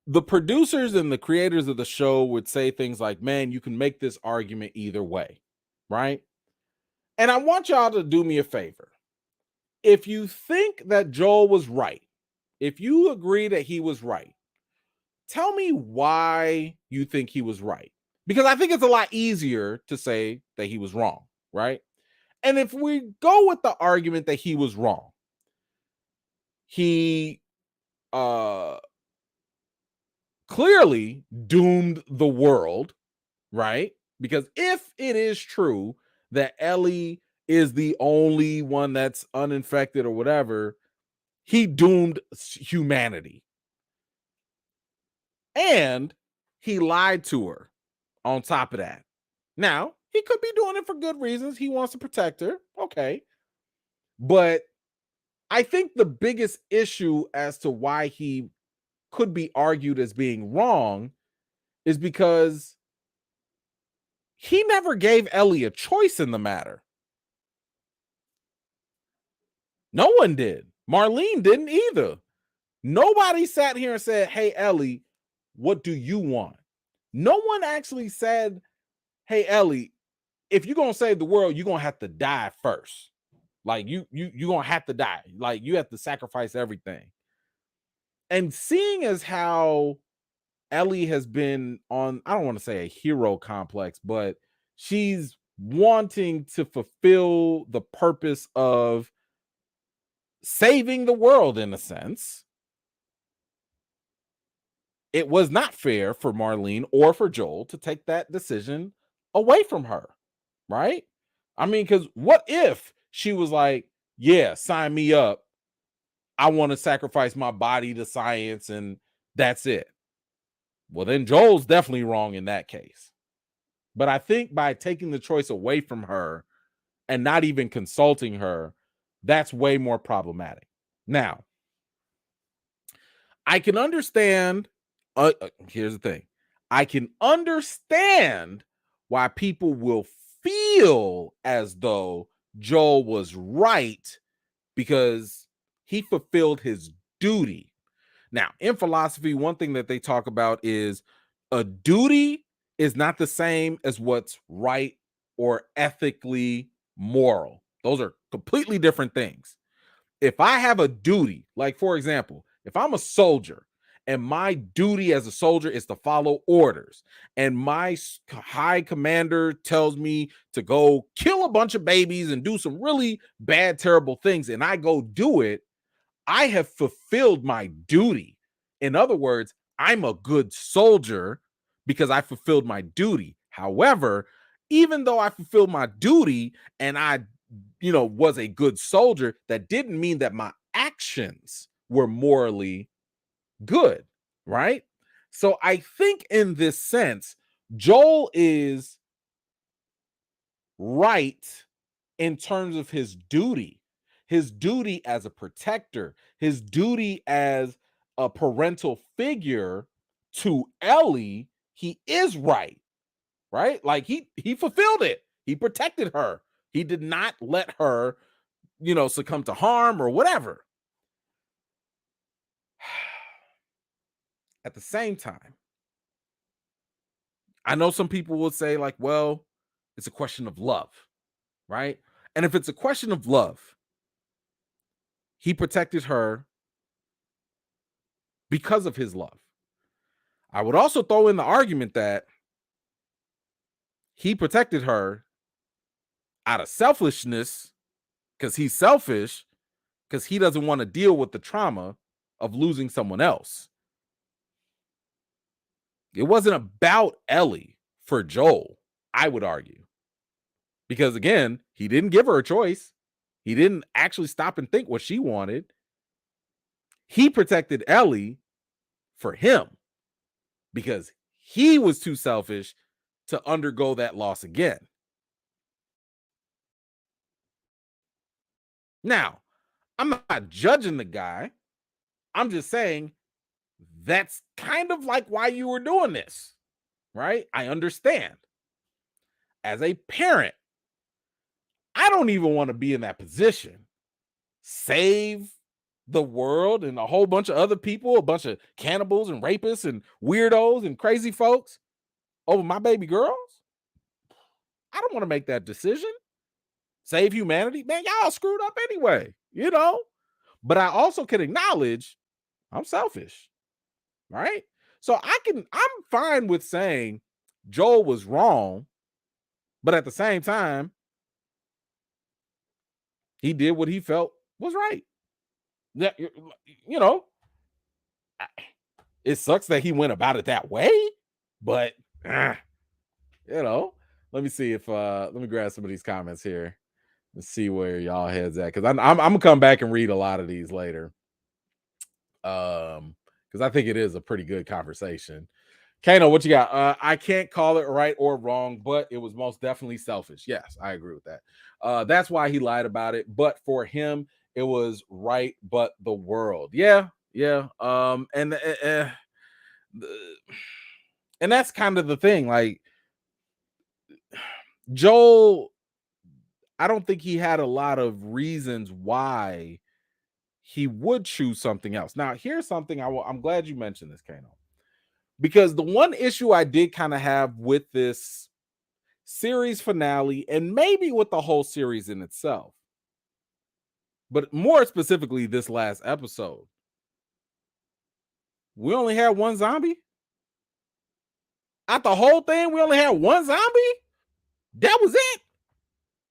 the producers and the creators of the show would say things like, man, you can make this argument either way, right? And I want y'all to do me a favor. If you think that Joel was right, if you agree that he was right, tell me why you think he was right. Because I think it's a lot easier to say that he was wrong, right? And if we go with the argument that he was wrong, he uh clearly doomed the world, right? Because if it is true that Ellie is the only one that's uninfected or whatever, he doomed humanity. And he lied to her on top of that. Now, he could be doing it for good reasons. He wants to protect her. Okay. But I think the biggest issue as to why he could be argued as being wrong is because he never gave Ellie a choice in the matter. No one did. Marlene didn't either. Nobody sat here and said, hey, Ellie, what do you want? No one actually said, hey, Ellie, if you're gonna save the world, you're gonna have to die first. Like you're gonna have to die. Like you have to sacrifice everything. And seeing as how Ellie has been on, I don't want to say a hero complex, but she's wanting to fulfill the purpose of saving the world in a sense. It was not fair for Marlene or for Joel to take that decision away from her, right? I mean, because what if she was like, yeah, sign me up. I want to sacrifice my body to science and that's it. Well, then Joel's definitely wrong in that case. But I think by taking the choice away from her and not even consulting her, that's way more problematic. Now, I can understand. Here's the thing. I can understand why people will feel as though Joel was right because he fulfilled his duty. Now, in philosophy, one thing that they talk about is a duty is not the same as what's right or ethically moral. Those are completely different things. If I have a duty, like for example, if I'm a soldier and my duty as a soldier is to follow orders, and my high commander tells me to go kill a bunch of babies and do some really bad, terrible things, and I go do it, I have fulfilled my duty. In other words, I'm a good soldier because I fulfilled my duty. However, even though I fulfilled my duty and I, was a good soldier, that didn't mean that my actions were morally good, right? So I think in this sense, Joel is right in terms of his duty as a protector, his duty as a parental figure to Ellie. He is right? Like he fulfilled it. He protected her. He did not let her, succumb to harm or whatever. At the same time, I know some people will say, like, well, it's a question of love, right? And if it's a question of love, he protected her because of his love. I would also throw in the argument that he protected her out of selfishness because he's selfish, because he doesn't want to deal with the trauma of losing someone else. It wasn't about Ellie for Joel, I would argue. Because again, he didn't give her a choice. He didn't actually stop and think what she wanted. He protected Ellie for him because he was too selfish to undergo that loss again. Now, I'm not judging the guy. I'm just saying that's kind of like why you were doing this, right? I understand. As a parent, I don't even want to be in that position. Save the world and a whole bunch of other people, a bunch of cannibals and rapists and weirdos and crazy folks over my baby girls. I don't want to make that decision. Save humanity. Man, y'all screwed up anyway, But I also can acknowledge I'm selfish, right? So I'm fine with saying Joel was wrong, but at the same time, he did what he felt was right. That, it sucks that he went about it that way, but let me see if let me grab some of these comments here. Let's see where y'all heads at, because I'm gonna come back and read a lot of these later. Because I think it is a pretty good conversation. Kano, what you got? I can't call it right or wrong, but it was most definitely selfish. Yes, I agree with that. That's why he lied about it. But for him, it was right, but the world. Yeah. And that's kind of the thing. Like, Joel, I don't think he had a lot of reasons why he would choose something else. Now, here's something I'm glad you mentioned this, Kano, because the one issue I did kind of have with this series finale, and maybe with the whole series in itself, but more specifically this last episode, we only had one zombie. Out the whole thing, we only had one zombie. That was it.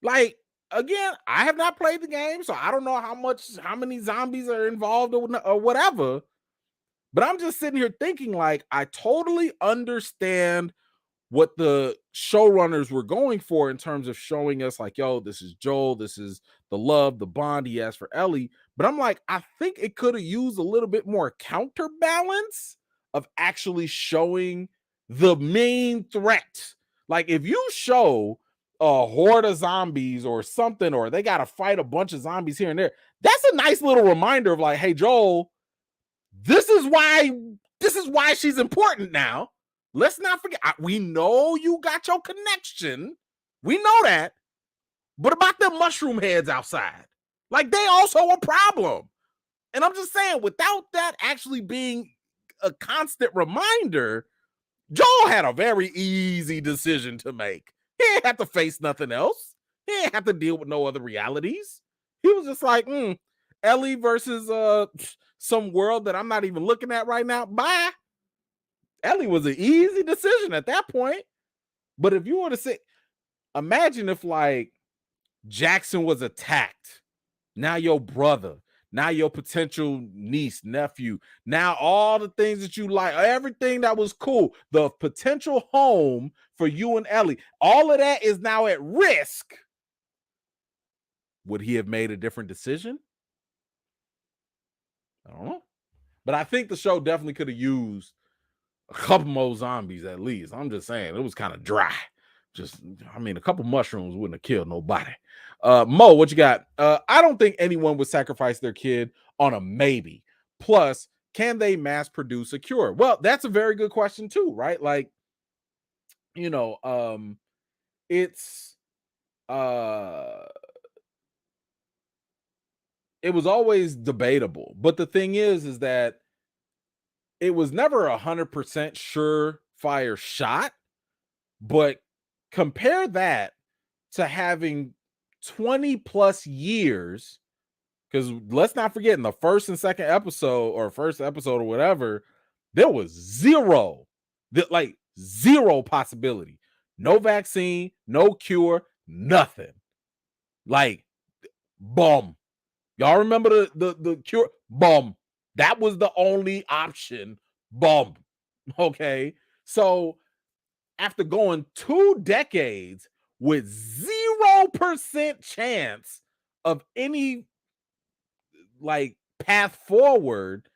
Like, again, I have not played the game, so I don't know how many zombies are involved or whatever. But I'm just sitting here thinking, like, I totally understand what the showrunners were going for in terms of showing us, like, yo, this is Joel, this is the love, the bond he has for Ellie. But I'm like, I think it could have used a little bit more counterbalance of actually showing the main threat. Like, if you show a horde of zombies or something, or they got to fight a bunch of zombies here and there, that's a nice little reminder of, like, hey, Joel, this is why she's important now. Let's not forget. We know you got your connection. We know that. But about them mushroom heads outside, like, they also a problem. And I'm just saying, without that actually being a constant reminder, Joel had a very easy decision to make. He didn't have to face nothing else. He didn't have to deal with no other realities. He was just like, Ellie versus some world that I'm not even looking at right now. Bye. Ellie was an easy decision at that point. But if you were to say, imagine if like Jackson was attacked. Now your brother, now your potential niece, nephew, now all the things that you like, everything that was cool, the potential home for you and Ellie, all of that is now at risk. Would he have made a different decision? I don't know. But I think the show definitely could have used a couple more zombies at least. I'm just saying, it was kind of dry. A couple mushrooms wouldn't have killed nobody. Mo, what you got? I don't think anyone would sacrifice their kid on a maybe. Plus, can they mass produce a cure? Well, that's a very good question too, right? Like, it's it was always debatable, but the thing is that it was never 100% surefire shot. But compare that to having 20 plus years, because let's not forget in the first and second episode or first episode or whatever, there was zero possibility. No vaccine, no cure, nothing. Like, boom. Y'all remember the cure? Boom. That was the only option. Boom. Okay. So after going 2 decades with 0% chance of any like path forward,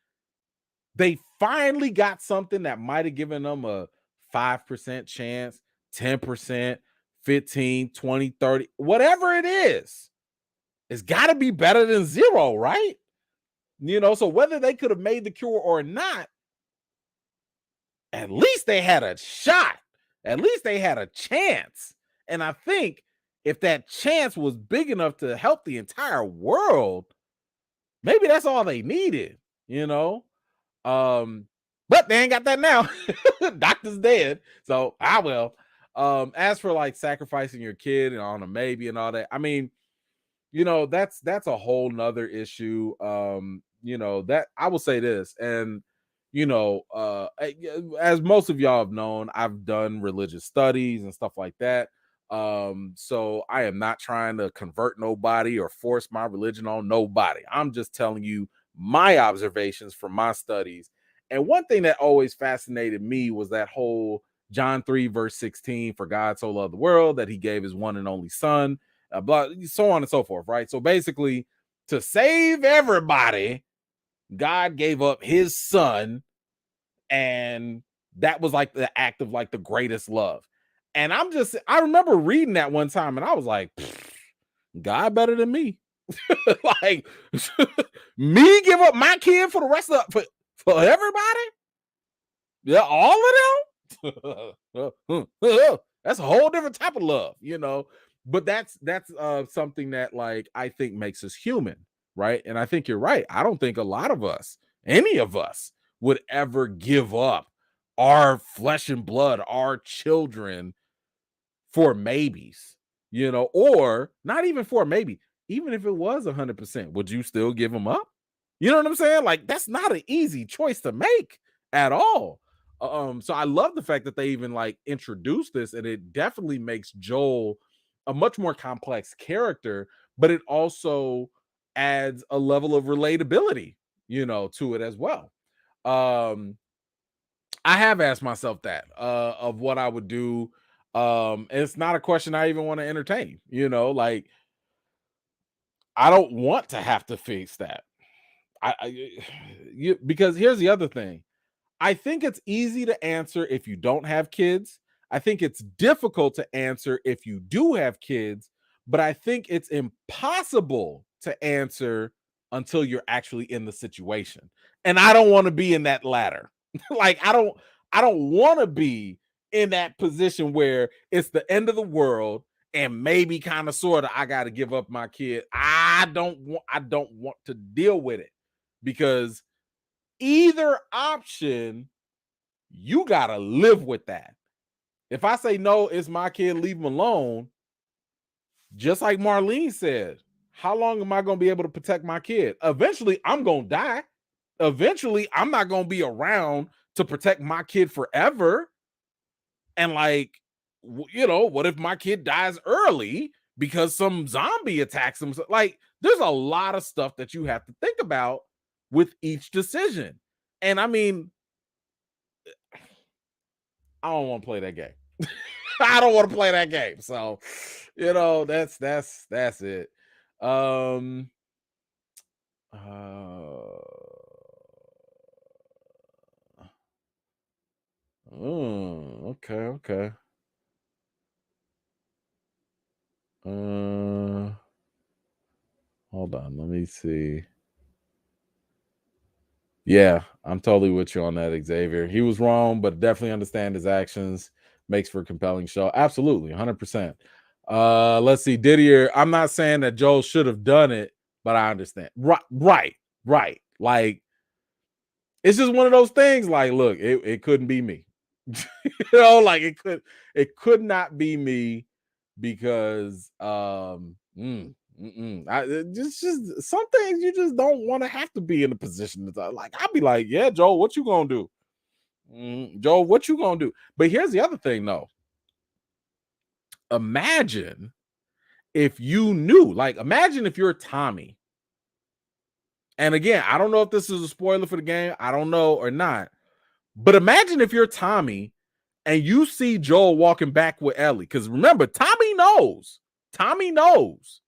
they finally got something that might have given them a 5% chance, 10%, 15, 20, 30, whatever it is. It's got to be better than 0, right? So whether they could have made the cure or not, at least they had a shot. At least they had a chance. And I think if that chance was big enough to help the entire world, maybe that's all they needed, But they ain't got that now. Doctor's dead. So I will. As for like sacrificing your kid and on a maybe and all that, I mean, that's a whole nother issue. That I will say this, and as most of y'all have known, I've done religious studies and stuff like that. So I am not trying to convert nobody or force my religion on nobody. I'm just telling you my observations from my studies. And one thing that always fascinated me was that whole John 3 verse 16, for God so loved the world that he gave his one and only son, so on and so forth, right? So basically, to save everybody, God gave up his son, and that was like the act of like the greatest love. And I remember reading that one time and I was like, God better than me. Like, me give up my kid for the rest of for everybody? Yeah, all of them? That's a whole different type of love, But that's something that like I think makes us human, right? And I think you're right. I don't think a lot of us, any of us, would ever give up our flesh and blood, our children, for maybes, or not even for maybe. Even if it was 100%, would you still give them up? You know what I'm saying? Like, that's not an easy choice to make at all. So I love the fact that they even like introduced this, and it definitely makes Joel a much more complex character, but it also adds a level of relatability, to it as well. I have asked myself that of what I would do. It's not a question I even want to entertain, like I don't want to have to face that. Because here's the other thing. I think it's easy to answer if you don't have kids. I think it's difficult to answer if you do have kids, but I think it's impossible to answer until you're actually in the situation. And I don't want to be in that ladder. Like I don't want to be in that position where it's the end of the world and maybe kind of sort of I got to give up my kid. I don't want to deal with it, because either option, you got to live with that. If I say no, it's my kid, leave him alone, just like Marlene said, how long am I going to be able to protect my kid? Eventually, I'm going to die. Eventually, I'm not going to be around to protect my kid forever. And like, what if my kid dies early because some zombie attacks him? Like, there's a lot of stuff that you have to think about with each decision. And I mean, I don't want to play that game. I don't want to play that game. So, that's it. Um uh okay. Uh Hold on, let me see. Yeah, I'm totally with you on that, Xavier. He was wrong, but definitely understand his actions makes for a compelling show. Absolutely, 100%. Let's see, Didier. I'm not saying that Joel should have done it, but I understand. Right. Like, it's just one of those things. Like, look, it couldn't be me. Like it could not be me because just some things you just don't want to have to be in a position to like. I'd be like, yeah, Joel, what you gonna do? Joel, what you gonna do? But here's the other thing, though. Imagine if you knew, like, imagine if you're Tommy. And again, I don't know if this is a spoiler for the game. I don't know or not. But imagine if you're Tommy and you see Joel walking back with Ellie. Because remember, Tommy knows. Tommy knows.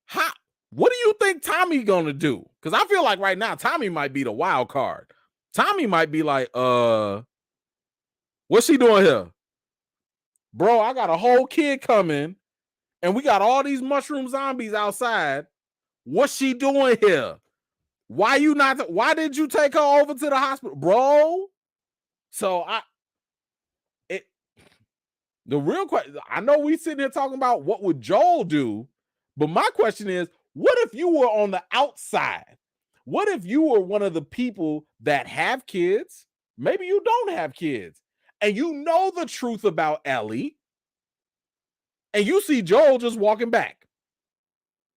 How? What do you think Tommy gonna do? Because I feel like right now Tommy might be the wild card. Tommy might be like, what's she doing here? Bro, I got a whole kid coming, and we got all these mushroom zombies outside. What's she doing here? Why did you take her over to the hospital, bro? So the real question, I know we sitting here talking about what would Joel do, but my question is, what if you were on the outside? What if you were one of the people that have kids? Maybe you don't have kids, and you know the truth about Ellie, and you see Joel just walking back.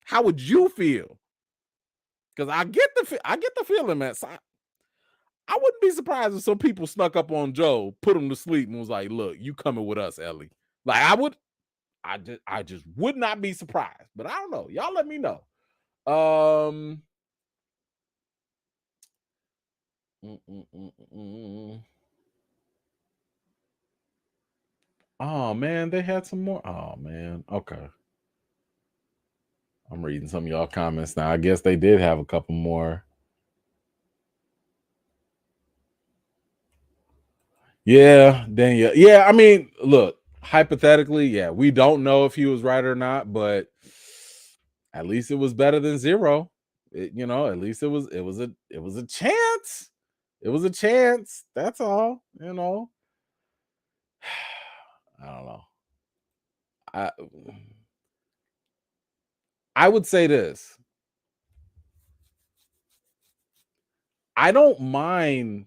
How would you feel? Because I get the feeling, man. So I wouldn't be surprised if some people snuck up on Joel, put him to sleep, and was like, "Look, you coming with us, Ellie." Like I just would not be surprised, but I don't know. Y'all let me know. Um, Oh man, they had some more. Oh man, okay. I'm reading some of y'all comments now. I guess they did have a couple more. Yeah, Daniel. Yeah, I mean, look, hypothetically, yeah, we don't know if he was right or not, but at least it was better than zero. At least it was a chance. It was a chance. That's all. I don't know. I I would say this. I don't mind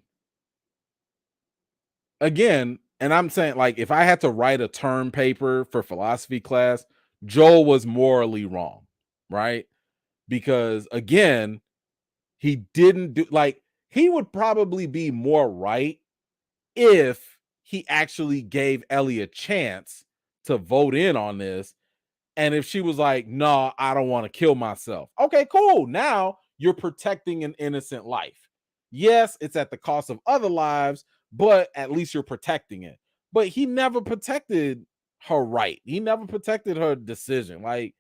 again, and I'm saying, like, if I had to write a term paper for philosophy class, Joel was morally wrong, right? Because again, he didn't do like he would probably be more right if he actually gave Ellie a chance to vote in on this. And if she was like, no, I don't want to kill myself. Okay, cool. Now you're protecting an innocent life. Yes, it's at the cost of other lives, but at least you're protecting it. But he never protected her right. He never protected her decision. Like,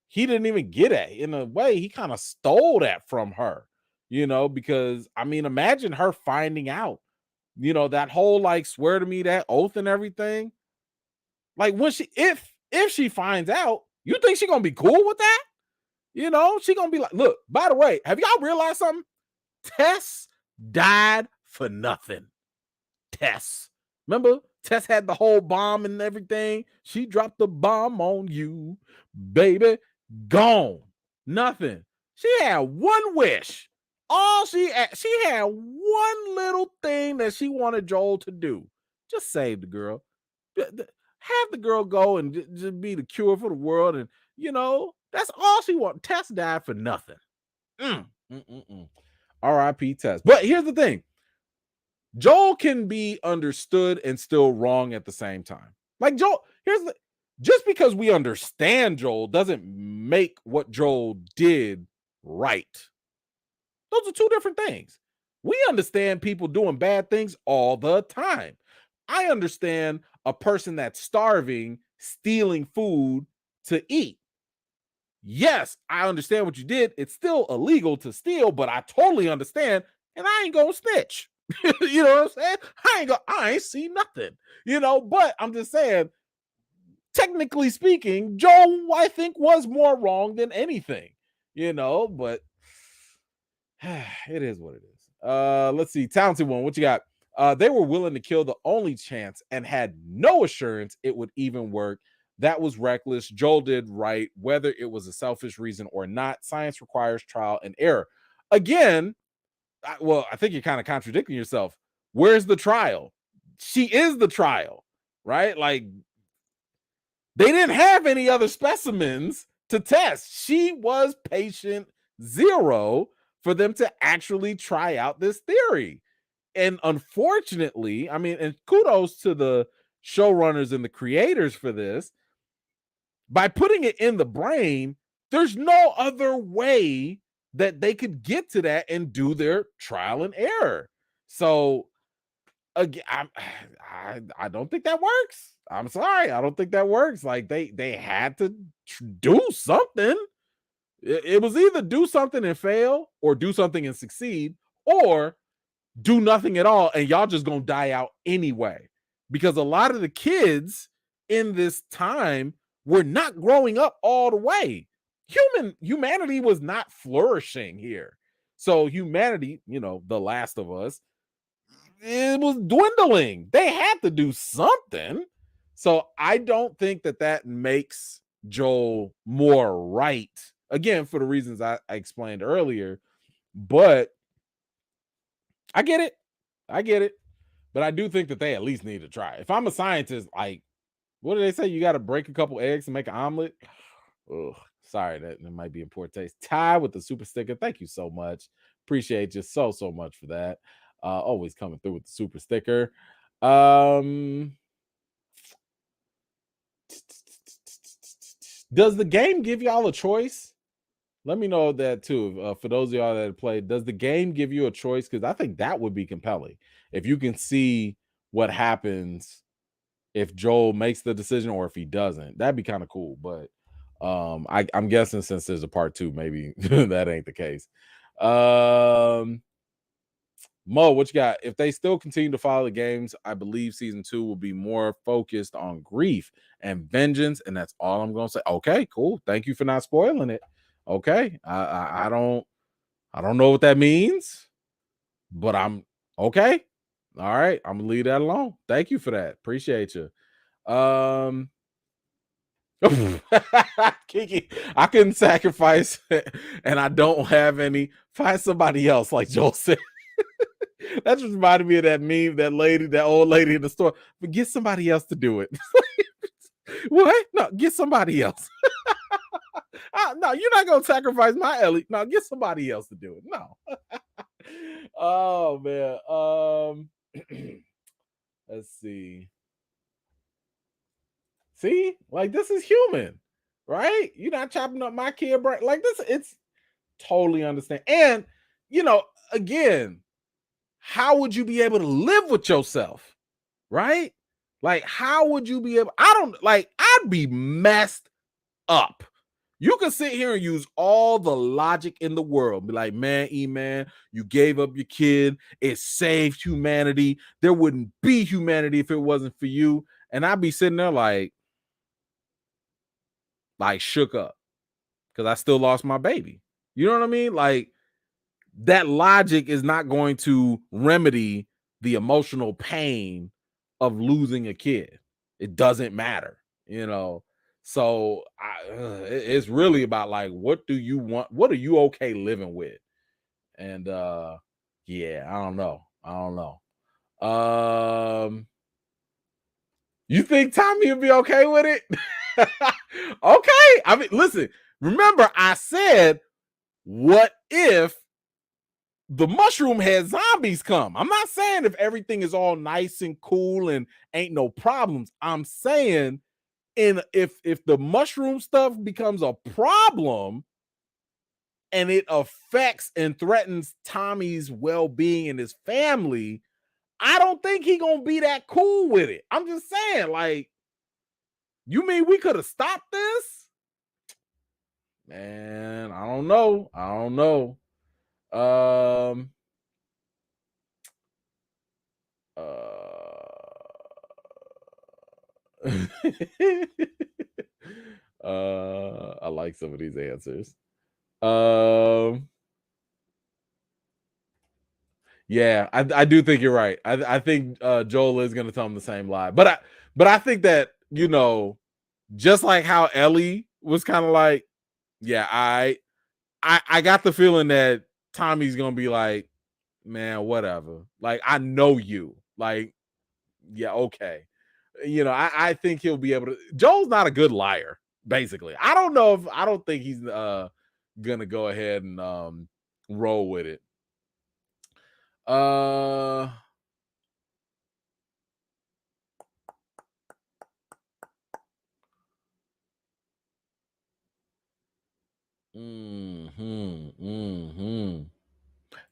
he didn't even get it. In a way, he kind of stole that from her, because I mean, imagine her finding out, that whole like swear to me that oath and everything. Like, when if she finds out, you think she gonna be cool with that? She gonna be like, look, by the way, have y'all realized something? Tess died for nothing. Tess. Remember, Tess had the whole bomb and everything. She dropped the bomb on you, baby. Gone. Nothing. She had one wish. All she had one little thing that she wanted Joel to do. Just save the girl. Have the girl go and just be the cure for the world. And, that's all she wants. Tess died for nothing. Mm, mm, mm, mm. R.I.P. Tess. But here's the thing. Joel can be understood and still wrong at the same time. Like Joel, just because we understand Joel doesn't make what Joel did right. Those are two different things. We understand people doing bad things all the time. I understand a person that's starving, stealing food to eat. Yes, I understand what you did. It's still illegal to steal, but I totally understand, and I ain't gonna snitch. You know what I'm saying? I ain't see nothing, but I'm just saying, technically speaking, Joe, I think, was more wrong than anything, but it is what it is. Let's see. Talented one, what you got? They were willing to kill the only chance and had no assurance it would even work. That was reckless. Joel did right, whether it was a selfish reason or not. Science requires trial and error. Again, I think you're kind of contradicting yourself. Where's the trial? She is the trial, right? Like, they didn't have any other specimens to test. She was patient zero for them to actually try out this theory. And unfortunately, I mean, and kudos to the showrunners and the creators for this, by putting it in the brain, there's no other way that they could get to that and do their trial and error. So again, I don't think that works. I'm sorry, I don't think that works. Like, they had to do something. It was either do something and fail, or do something and succeed, or do nothing at all, and y'all just gonna die out anyway. Because a lot of the kids in this time were not growing up all the way. Humanity was not flourishing here. So humanity, The Last of Us, it was dwindling. They had to do something. So I don't think that makes Joel more right. Again, for the reasons I explained earlier, but I get it. I get it. But I do think that they at least need to try. If I'm a scientist, like, what do they say? You got to break a couple eggs to make an omelet. Ugh, sorry, that might be in poor taste. Ty with the super sticker. Thank you so much. Appreciate you so much for that. Always coming through with the super sticker. Does the game give y'all a choice? Let me know that too. For those of y'all that have played, does the game give you a choice? Because I think that would be compelling. If you can see what happens if Joel makes the decision or if he doesn't, that'd be kind of cool. But I'm guessing since there's a part 2, maybe that ain't the case. Mo, what you got? If they still continue to follow the games, I believe season 2 will be more focused on grief and vengeance, and that's all I'm gonna say. Okay, cool. Thank you for not spoiling it. Okay, I don't know what that means, but I'm okay. All right, I'm gonna leave that alone. Thank you for that. Appreciate you. Kiki, I couldn't sacrifice and I don't have any. Find somebody else, like Joel said. That just reminded me of that meme, that old lady in the store. But get somebody else to do it. What? No, get somebody else. No, you're not gonna sacrifice my Ellie. No, get somebody else to do it. No. Oh man. Let's see. See, like, this is human, right? You're not chopping up my kid, right? Like this, it's totally understand. And again, how would you be able to live with yourself, right? Like, how would you be able? I'd be messed up. You can sit here and use all the logic in the world. Be like, man, E-Man, you gave up your kid. It saved humanity. There wouldn't be humanity if it wasn't for you. And I'd be sitting there like shook up because I still lost my baby. You know what I mean? Like, that logic is not going to remedy the emotional pain of losing a kid. It doesn't matter, So it's really about, like, what do you want? What are you okay living with? And yeah, I don't know. You think Tommy will be okay with it? Okay. I mean, listen, remember, I said, what if the mushroom had zombies come? I'm not saying if everything is all nice and cool and ain't no problems. I'm saying if the mushroom stuff becomes a problem and it affects and threatens Tommy's well-being and his family, I don't think he gonna be that cool with it. I'm just saying, like, you mean we could have stopped this? Man, I don't know. I don't know. Um I like some of these answers. Um Yeah, I do think you're right. I think Joel is gonna tell him the same lie. But I think that, just like how Ellie was kind of like, yeah, I got the feeling that Tommy's gonna be like, man, whatever. Like, I know you. Like, yeah, okay. I think he'll be able to. Joel's not a good liar, basically. I don't think he's gonna go ahead and roll with it. Uh hmm.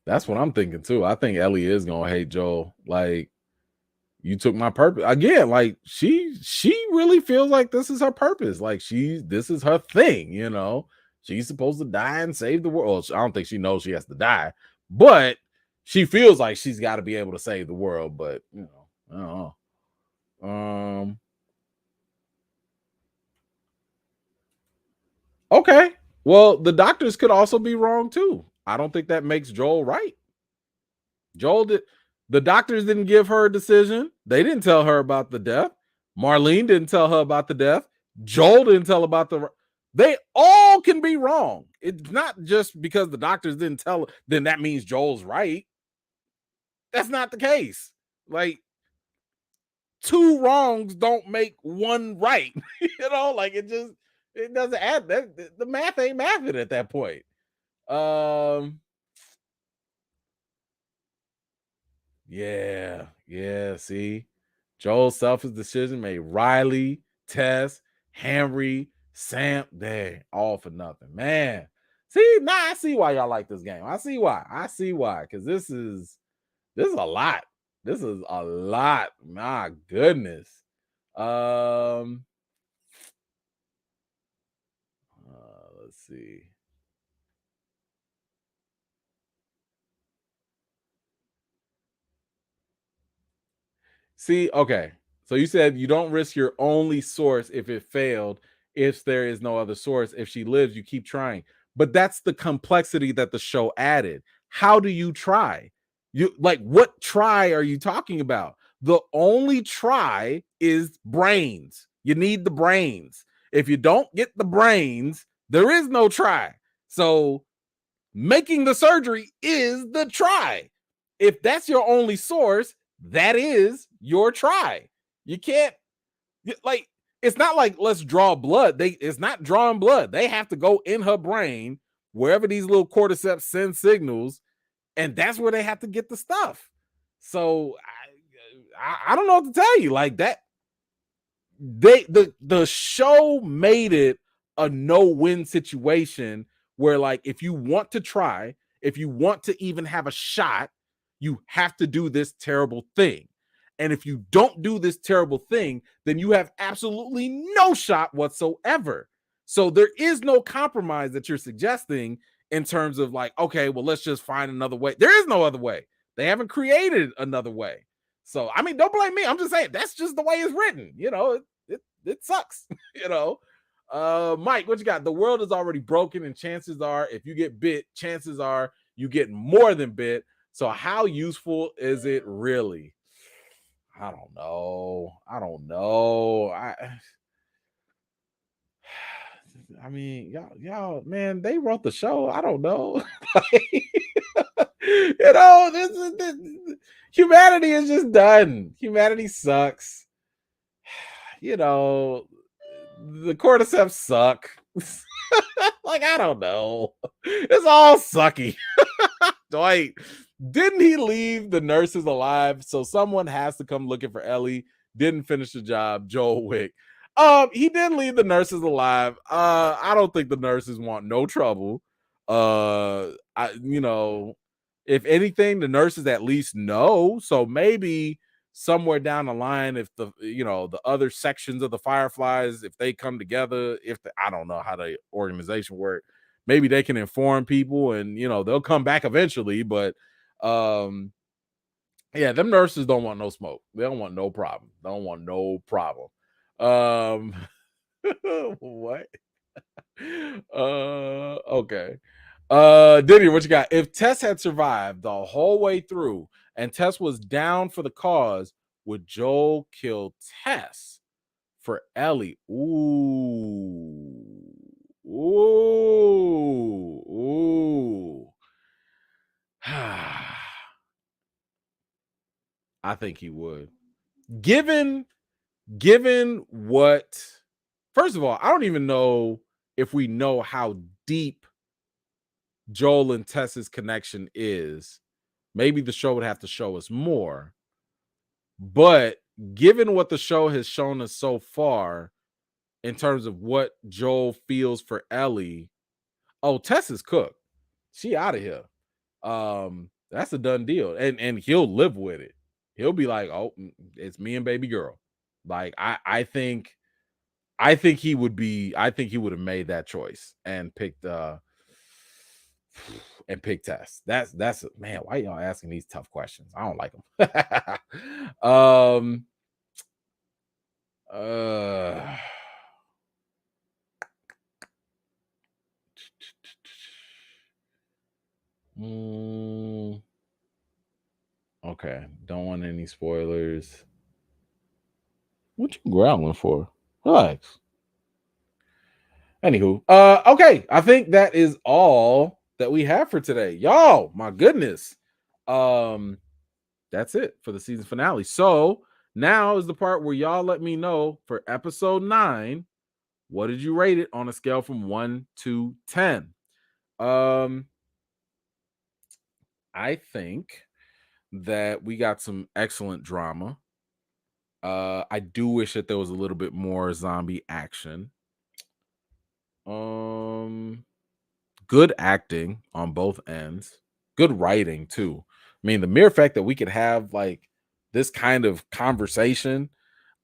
That's what I'm thinking too. I think Ellie is gonna hate Joel. Like, you took my purpose again. Like, she really feels like this is her purpose. Like, this is her thing. She's supposed to die and save the world. I don't think she knows she has to die, but she feels like she's got to be able to save the world. But I don't know. Okay. Well, the doctors could also be wrong too. I don't think that makes Joel right. Joel did. The doctors didn't give her a decision. They didn't tell her about the death. Marlene didn't tell her about the death. Joel didn't tell about the. They all can be wrong. It's not just because the doctors didn't tell, then that means Joel's right. That's not the case. Like, two wrongs don't make one right. Like, it doesn't add. That the math ain't mathing at that point. Um, yeah. See, Joel's selfish decision made Riley, Tess, Henry, Sam. They all for nothing, man. See, now I see why y'all like this game. I see why. Because this is a lot. This is a lot. My goodness. Um, let's see. See, okay. So you said you don't risk your only source if it failed, if there is no other source. If she lives, you keep trying. But that's the complexity that the show added. How do you try? You like, what try are you talking about? The only try is brains. You need the brains. If you don't get the brains, there is no try. So making the surgery is the try. If that's your only source, that is your try. You can't, like, it's not like let's draw blood. It's not drawing blood. They have to go in her brain wherever these little cordyceps send signals, and that's where they have to get the stuff. So I don't know what to tell you. Like that, the show made it a no-win situation where, like, if you want to try, if you want to even have a shot, you have to do this terrible thing. And if you don't do this terrible thing, then you have absolutely no shot whatsoever. So there is no compromise that you're suggesting in terms of, like, okay, well, let's just find another way. There is no other way. They haven't created another way. So, I mean, don't blame me. I'm just saying that's just the way it's written. It sucks. Mike, what you got? The world is already broken, and chances are, if you get bit, chances are you get more than bit. So how useful is it really? I don't know. I mean, y'all, man, they wrote the show. I don't know. This humanity is just done. Humanity sucks. you know, the cordyceps suck. Like, I don't know. It's all sucky. Dwight, didn't he leave the nurses alive? So someone has to come looking for Ellie. Didn't finish the job. Joel Wick. He did leave the nurses alive. I don't think the nurses want no trouble. If anything, the nurses at least know. So maybe somewhere down the line, if the other sections of the Fireflies, if they come together, I don't know how the organization works, maybe they can inform people and they'll come back eventually. But yeah, them nurses don't want no smoke. They don't want no problem. They don't want no problem. What? Okay. Diddy, what you got? If Tess had survived the whole way through and Tess was down for the cause, would Joel kill Tess for Ellie? Ooh. I think he would. Given what, first of all, I don't even know if we know how deep Joel and Tess's connection is. Maybe the show would have to show us more. But given what the show has shown us so far in terms of what Joel feels for Ellie, Tess is cooked. She out of here. That's a done deal. And he'll live with it. He'll be like, oh, it's me and baby girl. Like, I think he would have made that choice and picked Tess. That's man, why y'all asking these tough questions? I don't like them. Okay, don't want any spoilers. What you growling for? Relax. Anywho, okay, I think that is all that we have for today. Y'all, my goodness. That's it for the season finale. So now is the part where y'all let me know for episode 9, what did you rate it on a scale from 1 to 10? I think that we got some excellent drama. I do wish that there was a little bit more zombie action. Good acting on both ends. Good writing too. I mean, the mere fact that we could have like this kind of conversation,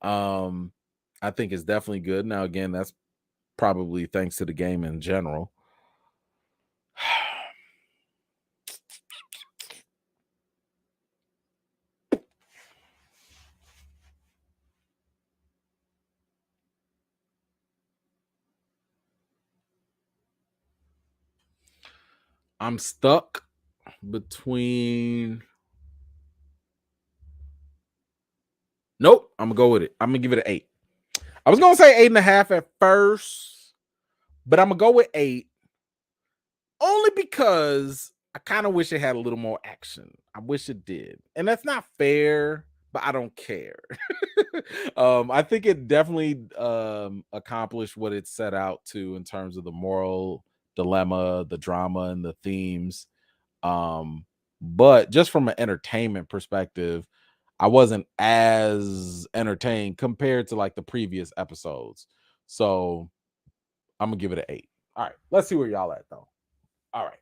I think is definitely good. Now, again, that's probably thanks to the game in general. I'm stuck between. Nope, I'm gonna go with it. I'm gonna give it an 8. I was gonna say 8.5 at first, but I'm gonna go with 8 only because I kind of wish it had a little more action. I wish it did, and that's not fair, but I don't care. I think it definitely accomplished what it set out to in terms of the moral dilemma, the drama, and the themes. But just from an entertainment perspective, I wasn't as entertained compared to like the previous episodes. So I'm gonna give it an 8. All right, let's see where y'all at though. All right.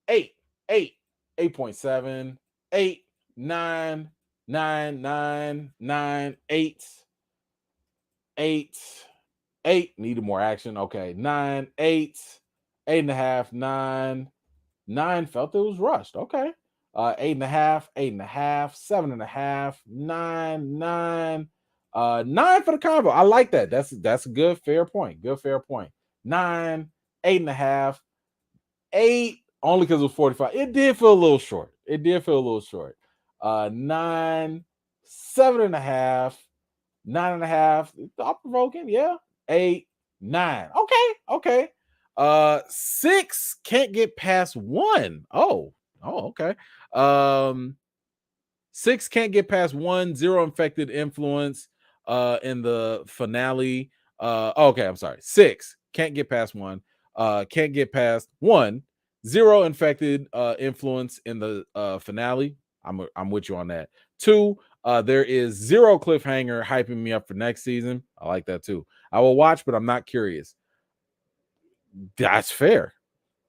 8, 8.7, 8, 9, 9, 9, 9, 8, 8, 8. Needed more action. Okay. 9, 8, 8.5, 9, 9. Felt it was rushed. Okay. 8.5, 8.5, 7.5, 9, 9. 9 for the combo. I like that. That's a good fair point. Good fair point. 9, 8.5, 8, only because it was 45. It did feel a little short. 9, 7.5, 9.5. Thought provoking, yeah. 8, 9. Okay. 6 can't get past 1. Oh, okay. 6 can't get past 1, 0 infected influence in the finale. Okay, I'm sorry. 6 can't get past 1, can't get past 1, 0 infected influence in the finale. I'm with you on that. 2, there is 0 cliffhanger hyping me up for next season. I like that too. I will watch, but I'm not curious. That's fair.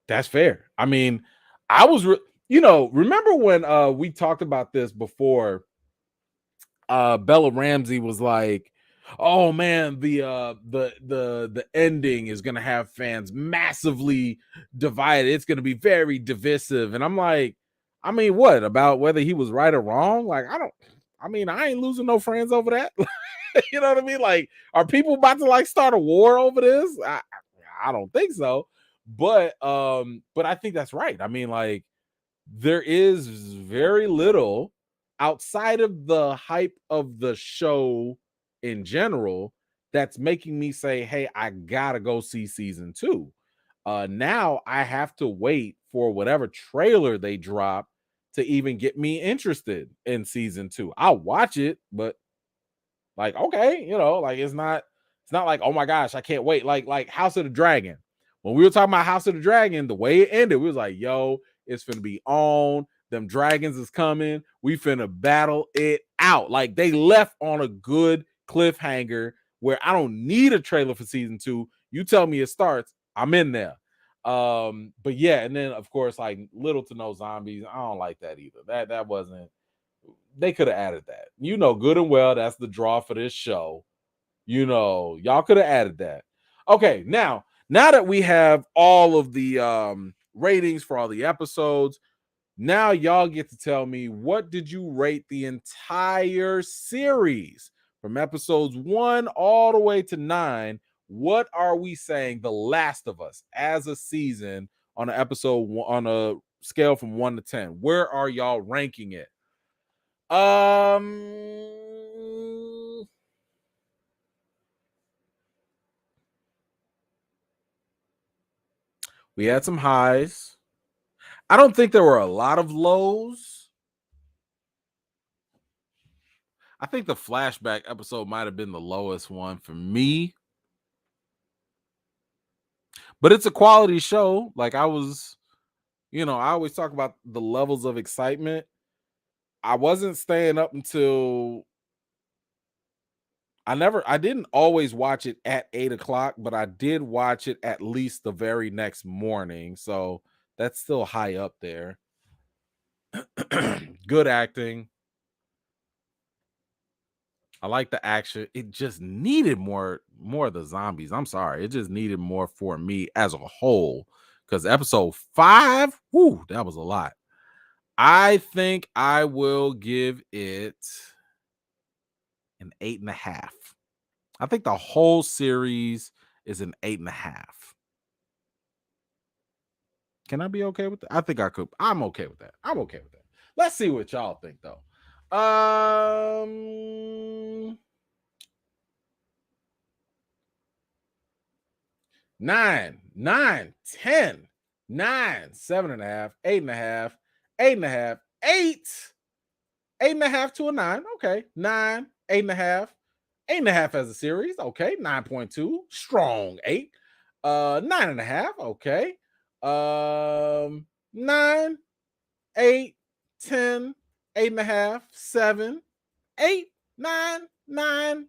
That's fair. I mean, I was, remember when we talked about this before? Bella Ramsey was like, "Oh man, the ending is gonna have fans massively divided. It's gonna be very divisive." And I'm like, I mean, what about whether he was right or wrong? Like, I ain't losing no friends over that. You know what I mean? Like, are people about to like start a war over this? I don't think so. But I think that's right. I mean, like, there is very little outside of the hype of the show in general that's making me say, hey, I gotta go see season 2. Now I have to wait for whatever trailer they drop to even get me interested in season 2. I'll watch it, but like, okay, like it's not like, oh my gosh, I can't wait. Like House of the Dragon. When we were talking about House of the Dragon, the way it ended, we was like, yo, it's finna be on. Them dragons is coming. We finna battle it out. Like, they left on a good cliffhanger where I don't need a trailer for season 2. You tell me it starts, I'm in there. But yeah, and then of course, like, little to no zombies. I don't like that either. That wasn't, they could have added that. Good and well, that's the draw for this show. Y'all could have added that. Okay, now that we have all of the ratings for all the episodes, now y'all get to tell me, what did you rate the entire series from episodes 1 all the way to 9? What are we saying The Last of Us as a season on an episode, on a scale from 1 to 10? Where are y'all ranking it? We had some highs. I don't think there were a lot of lows. I think the flashback episode might have been the lowest one for me. But it's a quality show. Like, I always talk about the levels of excitement. I wasn't staying up until I didn't always watch it at 8 o'clock, but I did watch it at least the very next morning. So that's still high up there. Good acting. I like the action. It just needed more of the zombies. I'm sorry. It just needed more for me as a whole. Because episode 5, whoo, that was a lot. I think I will give it an 8.5. I think the whole series is an 8.5. Can I be okay with that? I think I could. I'm okay with that. Let's see what y'all think, though. 9, 10, 9, 7.5, 8.5, 8.5, 8, 8.5 to a 9. Okay. 9, 8.5, 8.5 as a series. Okay. 9.2. Strong 8. 9.5. Okay. 9, 8, 10, 8.5, 7, 8, 9, 9,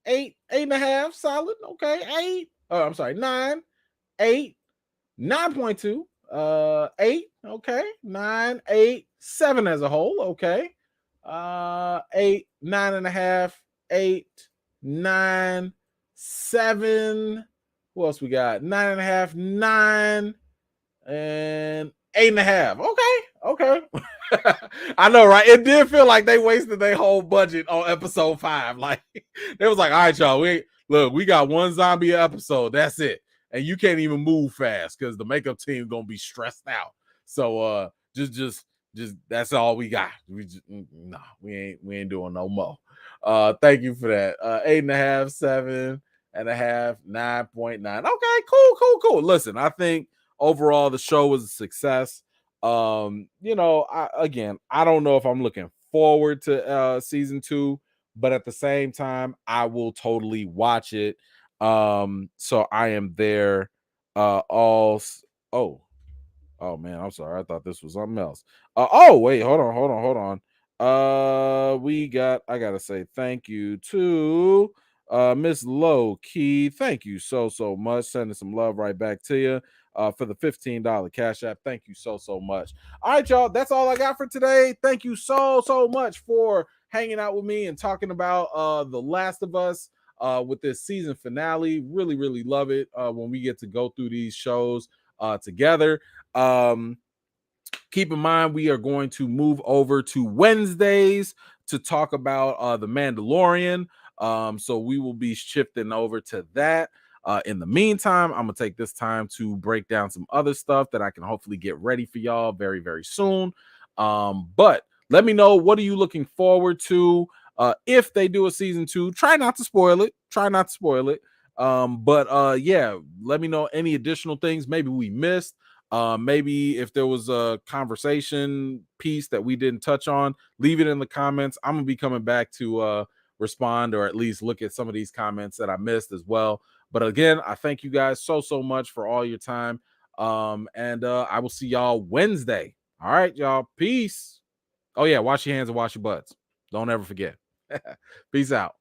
8, 8.5. Solid. Okay. 8. Oh, I'm sorry. 9, 8, 9.2. 8. Okay. 9, 8, 7 as a whole. Okay. 8, 9.5, 8, 9, 7. What else we got? 9.5, 9, and 8.5. Okay. I know, right? It did feel like they wasted their whole budget on episode 5. Like, they was like, all right, y'all, we got one zombie episode. That's it. And you can't even move fast because the makeup team gonna be stressed out. So just that's all we got. We ain't doing no more. Thank you for that. 8.5, 7.5, 9.9. Okay, cool. Listen, I think overall the show was a success. I don't know if I'm looking forward to season 2, but at the same time, I will totally watch it. So I am there all oh, oh man, I'm sorry. I thought this was something else. Oh wait, hold on. I gotta say thank you to Miss Low Key. Thank you so much. Sending some love right back to you for the $15 cash app. Thank you so much. All right, y'all. That's all I got for today. Thank you so much for hanging out with me and talking about The Last of Us with this season finale. Really love it when we get to go through these shows together. Keep in mind, we are going to move over to Wednesdays to talk about The Mandalorian. So we will be shifting over to that. In the meantime, I'm gonna take this time to break down some other stuff that I can hopefully get ready for y'all very soon. But let me know, what are you looking forward to if they do a season 2. Try not to spoil it. But yeah, let me know any additional things maybe we missed. Maybe if there was a conversation piece that we didn't touch on, leave it in the comments. I'm gonna be coming back to respond, or at least look at some of these comments that I missed as well. But again, I thank you guys so much for all your time. And I will see y'all Wednesday. All right, y'all. Peace. Oh yeah, wash your hands and wash your butts. Don't ever forget. Peace out.